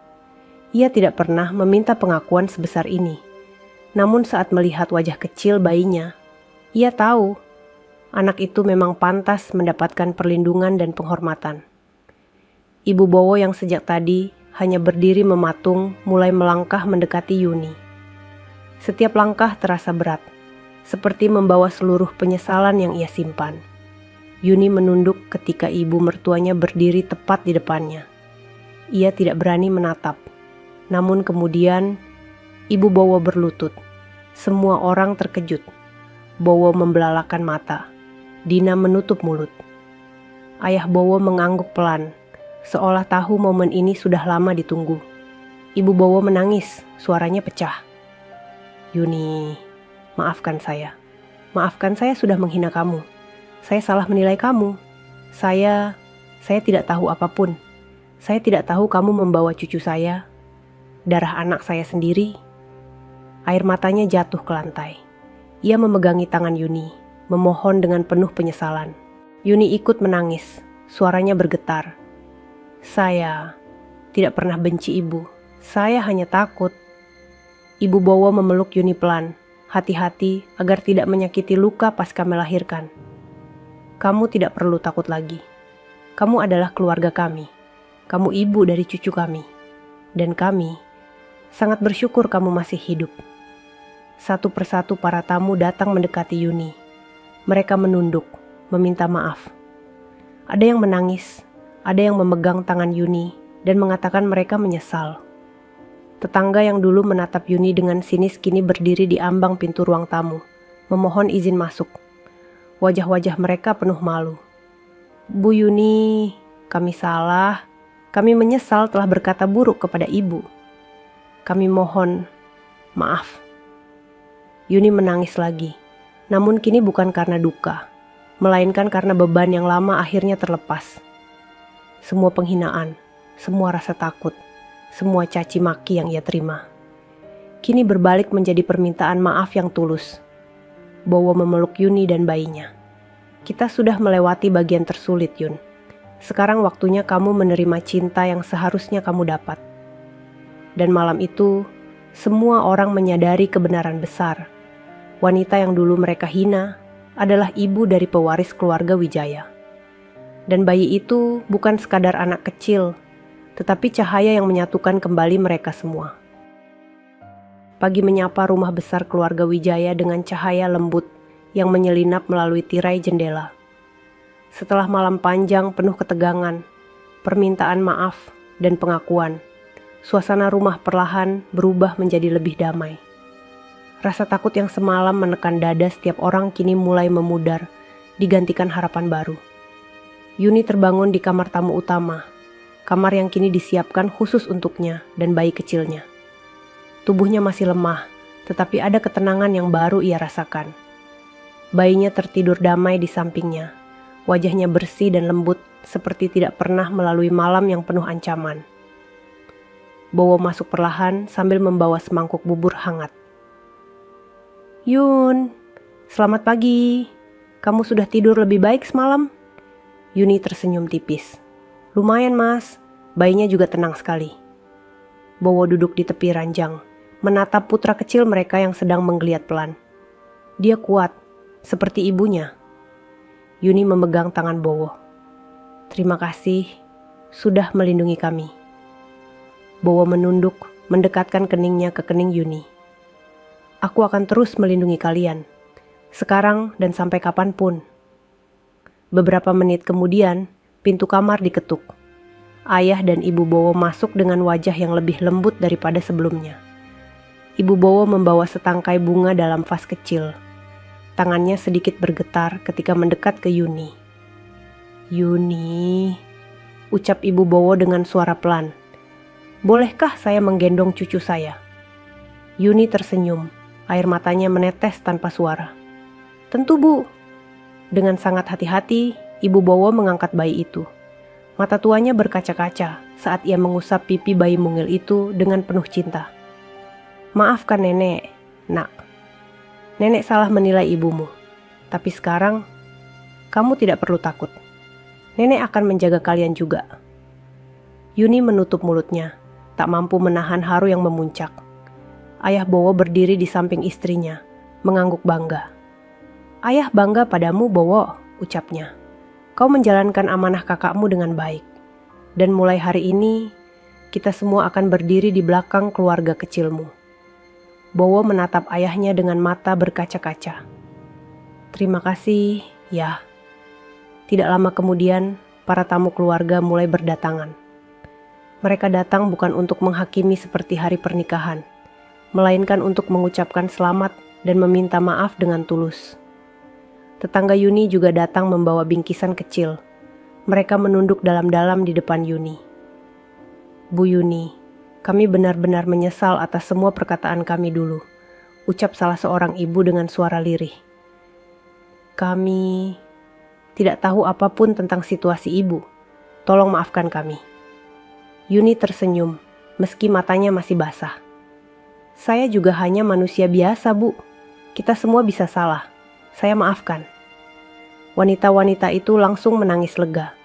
Ia tidak pernah meminta pengakuan sebesar ini. Namun saat melihat wajah kecil bayinya, ia tahu anak itu memang pantas mendapatkan perlindungan dan penghormatan. Ibu Bowo yang sejak tadi hanya berdiri mematung mulai melangkah mendekati Yuni. Setiap langkah terasa berat, seperti membawa seluruh penyesalan yang ia simpan. Yuni menunduk ketika ibu mertuanya berdiri tepat di depannya. Ia tidak berani menatap. Namun kemudian, Ibu Bowo berlutut. Semua orang terkejut. Bowo membelalakan mata. Dina menutup mulut. Ayah Bowo mengangguk pelan, seolah tahu momen ini sudah lama ditunggu. Ibu Bowo menangis, suaranya pecah. "Yuni, maafkan saya. Maafkan saya sudah menghina kamu. Saya salah menilai kamu. Saya tidak tahu apapun. Saya tidak tahu kamu membawa cucu saya, darah anak saya sendiri." Air matanya jatuh ke lantai. Ia memegangi tangan Yuni, memohon dengan penuh penyesalan. Yuni ikut menangis, suaranya bergetar. "Saya tidak pernah benci ibu. Saya hanya takut." Ibu Bowo memeluk Yuni pelan, hati-hati agar tidak menyakiti luka pasca melahirkan. "Kamu tidak perlu takut lagi. Kamu adalah keluarga kami. Kamu ibu dari cucu kami. dan kami sangat bersyukur kamu masih hidup. Satu persatu para tamu datang mendekati Yuni. Mereka menunduk, meminta maaf. Ada yang menangis, ada yang memegang tangan Yuni dan mengatakan mereka menyesal. Tetangga yang dulu menatap Yuni dengan sinis kini berdiri di ambang pintu ruang tamu, memohon izin masuk. Wajah-wajah mereka penuh malu. Bu Yuni, kami salah. Kami menyesal telah berkata buruk kepada ibu. Kami mohon maaf. Yuni menangis lagi, namun kini bukan karena duka, melainkan karena beban yang lama akhirnya terlepas. Semua penghinaan, semua rasa takut, semua caci maki yang ia terima, kini berbalik menjadi permintaan maaf yang tulus. Bowo memeluk Yuni dan bayinya. Kita sudah melewati bagian tersulit, Yun. Sekarang waktunya kamu menerima cinta yang seharusnya kamu dapat. Dan malam itu, semua orang menyadari kebenaran besar. Wanita yang dulu mereka hina adalah ibu dari pewaris keluarga Wijaya. Dan bayi itu bukan sekadar anak kecil, tetapi cahaya yang menyatukan kembali mereka semua. Pagi menyapa rumah besar keluarga Wijaya dengan cahaya lembut yang menyelinap melalui tirai jendela. Setelah malam panjang penuh ketegangan, permintaan maaf, dan pengakuan, suasana rumah perlahan berubah menjadi lebih damai. Rasa takut yang semalam menekan dada setiap orang kini mulai memudar, digantikan harapan baru. Yuni terbangun di kamar tamu utama, kamar yang kini disiapkan khusus untuknya dan bayi kecilnya. Tubuhnya masih lemah, tetapi ada ketenangan yang baru ia rasakan. Bayinya tertidur damai di sampingnya, wajahnya bersih dan lembut seperti tidak pernah melalui malam yang penuh ancaman. Bowo masuk perlahan sambil membawa semangkuk bubur hangat. Yun, selamat pagi. Kamu sudah tidur lebih baik semalam? Yuni tersenyum tipis. Lumayan mas, bayinya juga tenang sekali. Bowo duduk di tepi ranjang, menatap putra kecil mereka yang sedang menggeliat pelan. Dia kuat, seperti ibunya. Yuni memegang tangan Bowo. Terima kasih, sudah melindungi kami. Bowo menunduk, mendekatkan keningnya ke kening Yuni. Aku akan terus melindungi kalian, sekarang dan sampai kapanpun. Beberapa menit kemudian, pintu kamar diketuk. Ayah dan ibu Bowo masuk dengan wajah yang lebih lembut daripada sebelumnya. Ibu Bowo membawa setangkai bunga dalam vas kecil. Tangannya sedikit bergetar ketika mendekat ke Yuni. Yuni, ucap ibu Bowo dengan suara pelan. Bolehkah saya menggendong cucu saya? Yuni tersenyum. Air matanya menetes tanpa suara. Tentu bu. Dengan sangat hati-hati, ibu Bowo mengangkat bayi itu. Mata tuanya berkaca-kaca saat ia mengusap pipi bayi mungil itu dengan penuh cinta. Maafkan nenek, nak. Nenek salah menilai ibumu. Tapi sekarang, kamu tidak perlu takut. Nenek akan menjaga kalian juga. Yuni menutup mulutnya, tak mampu menahan haru yang memuncak. Ayah Bowo berdiri di samping istrinya, mengangguk bangga. Ayah bangga padamu, Bowo, ucapnya. Kau menjalankan amanah kakakmu dengan baik. Dan mulai hari ini, kita semua akan berdiri di belakang keluarga kecilmu. Bowo menatap ayahnya dengan mata berkaca-kaca. Terima kasih, ya. Tidak lama kemudian, para tamu keluarga mulai berdatangan. Mereka datang bukan untuk menghakimi seperti hari pernikahan, melainkan untuk mengucapkan selamat dan meminta maaf dengan tulus. Tetangga Yuni juga datang membawa bingkisan kecil. Mereka menunduk dalam-dalam di depan Yuni. Bu Yuni, kami benar-benar menyesal atas semua perkataan kami dulu, ucap salah seorang ibu dengan suara lirih. Kami tidak tahu apapun tentang situasi ibu. Tolong maafkan kami. Yuni tersenyum, meski matanya masih basah. Saya juga hanya manusia biasa, Bu. Kita semua bisa salah. Saya maafkan. Wanita-wanita itu langsung menangis lega.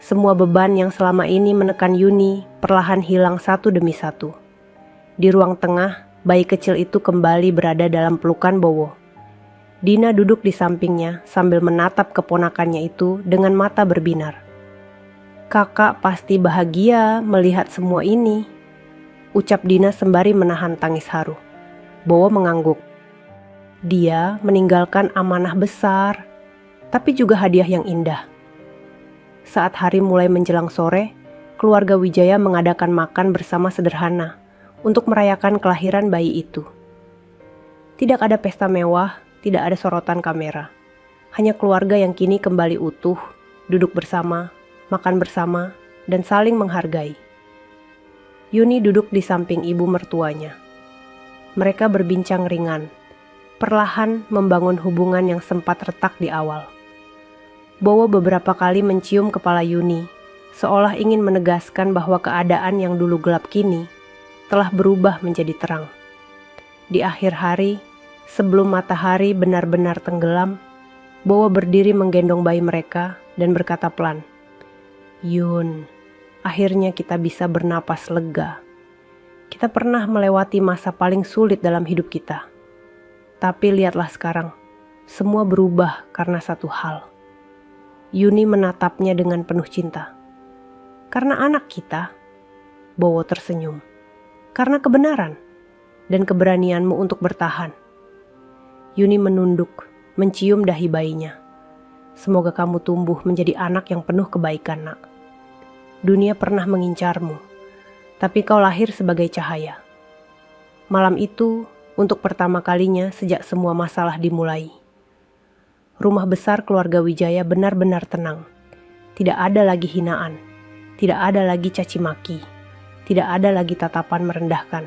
Semua beban yang selama ini menekan Yuni perlahan hilang satu demi satu. Di ruang tengah, bayi kecil itu kembali berada dalam pelukan Bowo. Dina duduk di sampingnya sambil menatap keponakannya itu dengan mata berbinar. Kakak pasti bahagia melihat semua ini. ucap Dina sembari menahan tangis haru. Bowo mengangguk. Dia meninggalkan amanah besar, tapi juga hadiah yang indah. Saat hari mulai menjelang sore, keluarga Wijaya mengadakan makan bersama sederhana untuk merayakan kelahiran bayi itu. Tidak ada pesta mewah, tidak ada sorotan kamera. Hanya keluarga yang kini kembali utuh, duduk bersama, makan bersama, dan saling menghargai. Yuni duduk di samping ibu mertuanya. Mereka berbincang ringan, perlahan membangun hubungan yang sempat retak di awal. Bowo beberapa kali mencium kepala Yuni, seolah ingin menegaskan bahwa keadaan yang dulu gelap kini telah berubah menjadi terang. Di akhir hari, sebelum matahari benar-benar tenggelam, Bowo berdiri menggendong bayi mereka dan berkata pelan, "Yun, akhirnya kita bisa bernapas lega. Kita pernah melewati masa paling sulit dalam hidup kita. Tapi lihatlah sekarang, semua berubah karena satu hal." Yuni menatapnya dengan penuh cinta. "Karena anak kita." Bowo tersenyum. "Karena kebenaran dan keberanianmu untuk bertahan." Yuni menunduk, mencium dahi bayinya. "Semoga kamu tumbuh menjadi anak yang penuh kebaikan, nak. Dunia pernah mengincarmu, tapi kau lahir sebagai cahaya." Malam itu, untuk pertama kalinya sejak semua masalah dimulai, rumah besar keluarga Wijaya benar-benar tenang. Tidak ada lagi hinaan, tidak ada lagi caci maki, tidak ada lagi tatapan merendahkan.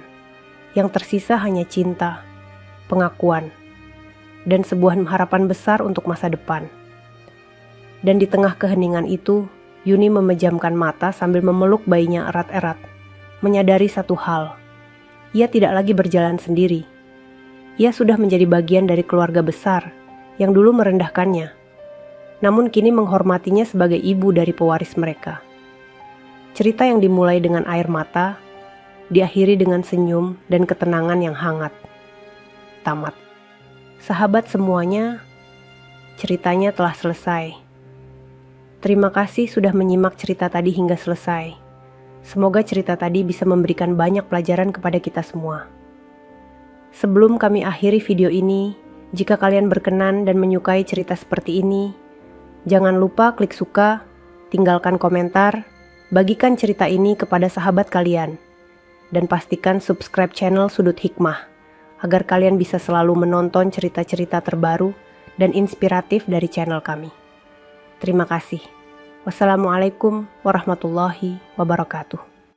Yang tersisa hanya cinta, pengakuan, dan sebuah harapan besar untuk masa depan. Dan di tengah keheningan itu, Yuni memejamkan mata sambil memeluk bayinya erat-erat, menyadari satu hal. Ia tidak lagi berjalan sendiri. Ia sudah menjadi bagian dari keluarga besar yang dulu merendahkannya, namun kini menghormatinya sebagai ibu dari pewaris mereka. Cerita yang dimulai dengan air mata, diakhiri dengan senyum dan ketenangan yang hangat. Tamat. Sahabat semuanya, ceritanya telah selesai. Terima kasih sudah menyimak cerita tadi hingga selesai. Semoga cerita tadi bisa memberikan banyak pelajaran kepada kita semua. Sebelum kami akhiri video ini, jika kalian berkenan dan menyukai cerita seperti ini, jangan lupa klik suka, tinggalkan komentar, bagikan cerita ini kepada sahabat kalian, dan pastikan subscribe channel Sudut Hikmah, agar kalian bisa selalu menonton cerita-cerita terbaru dan inspiratif dari channel kami. Terima kasih. Wassalamualaikum warahmatullahi wabarakatuh.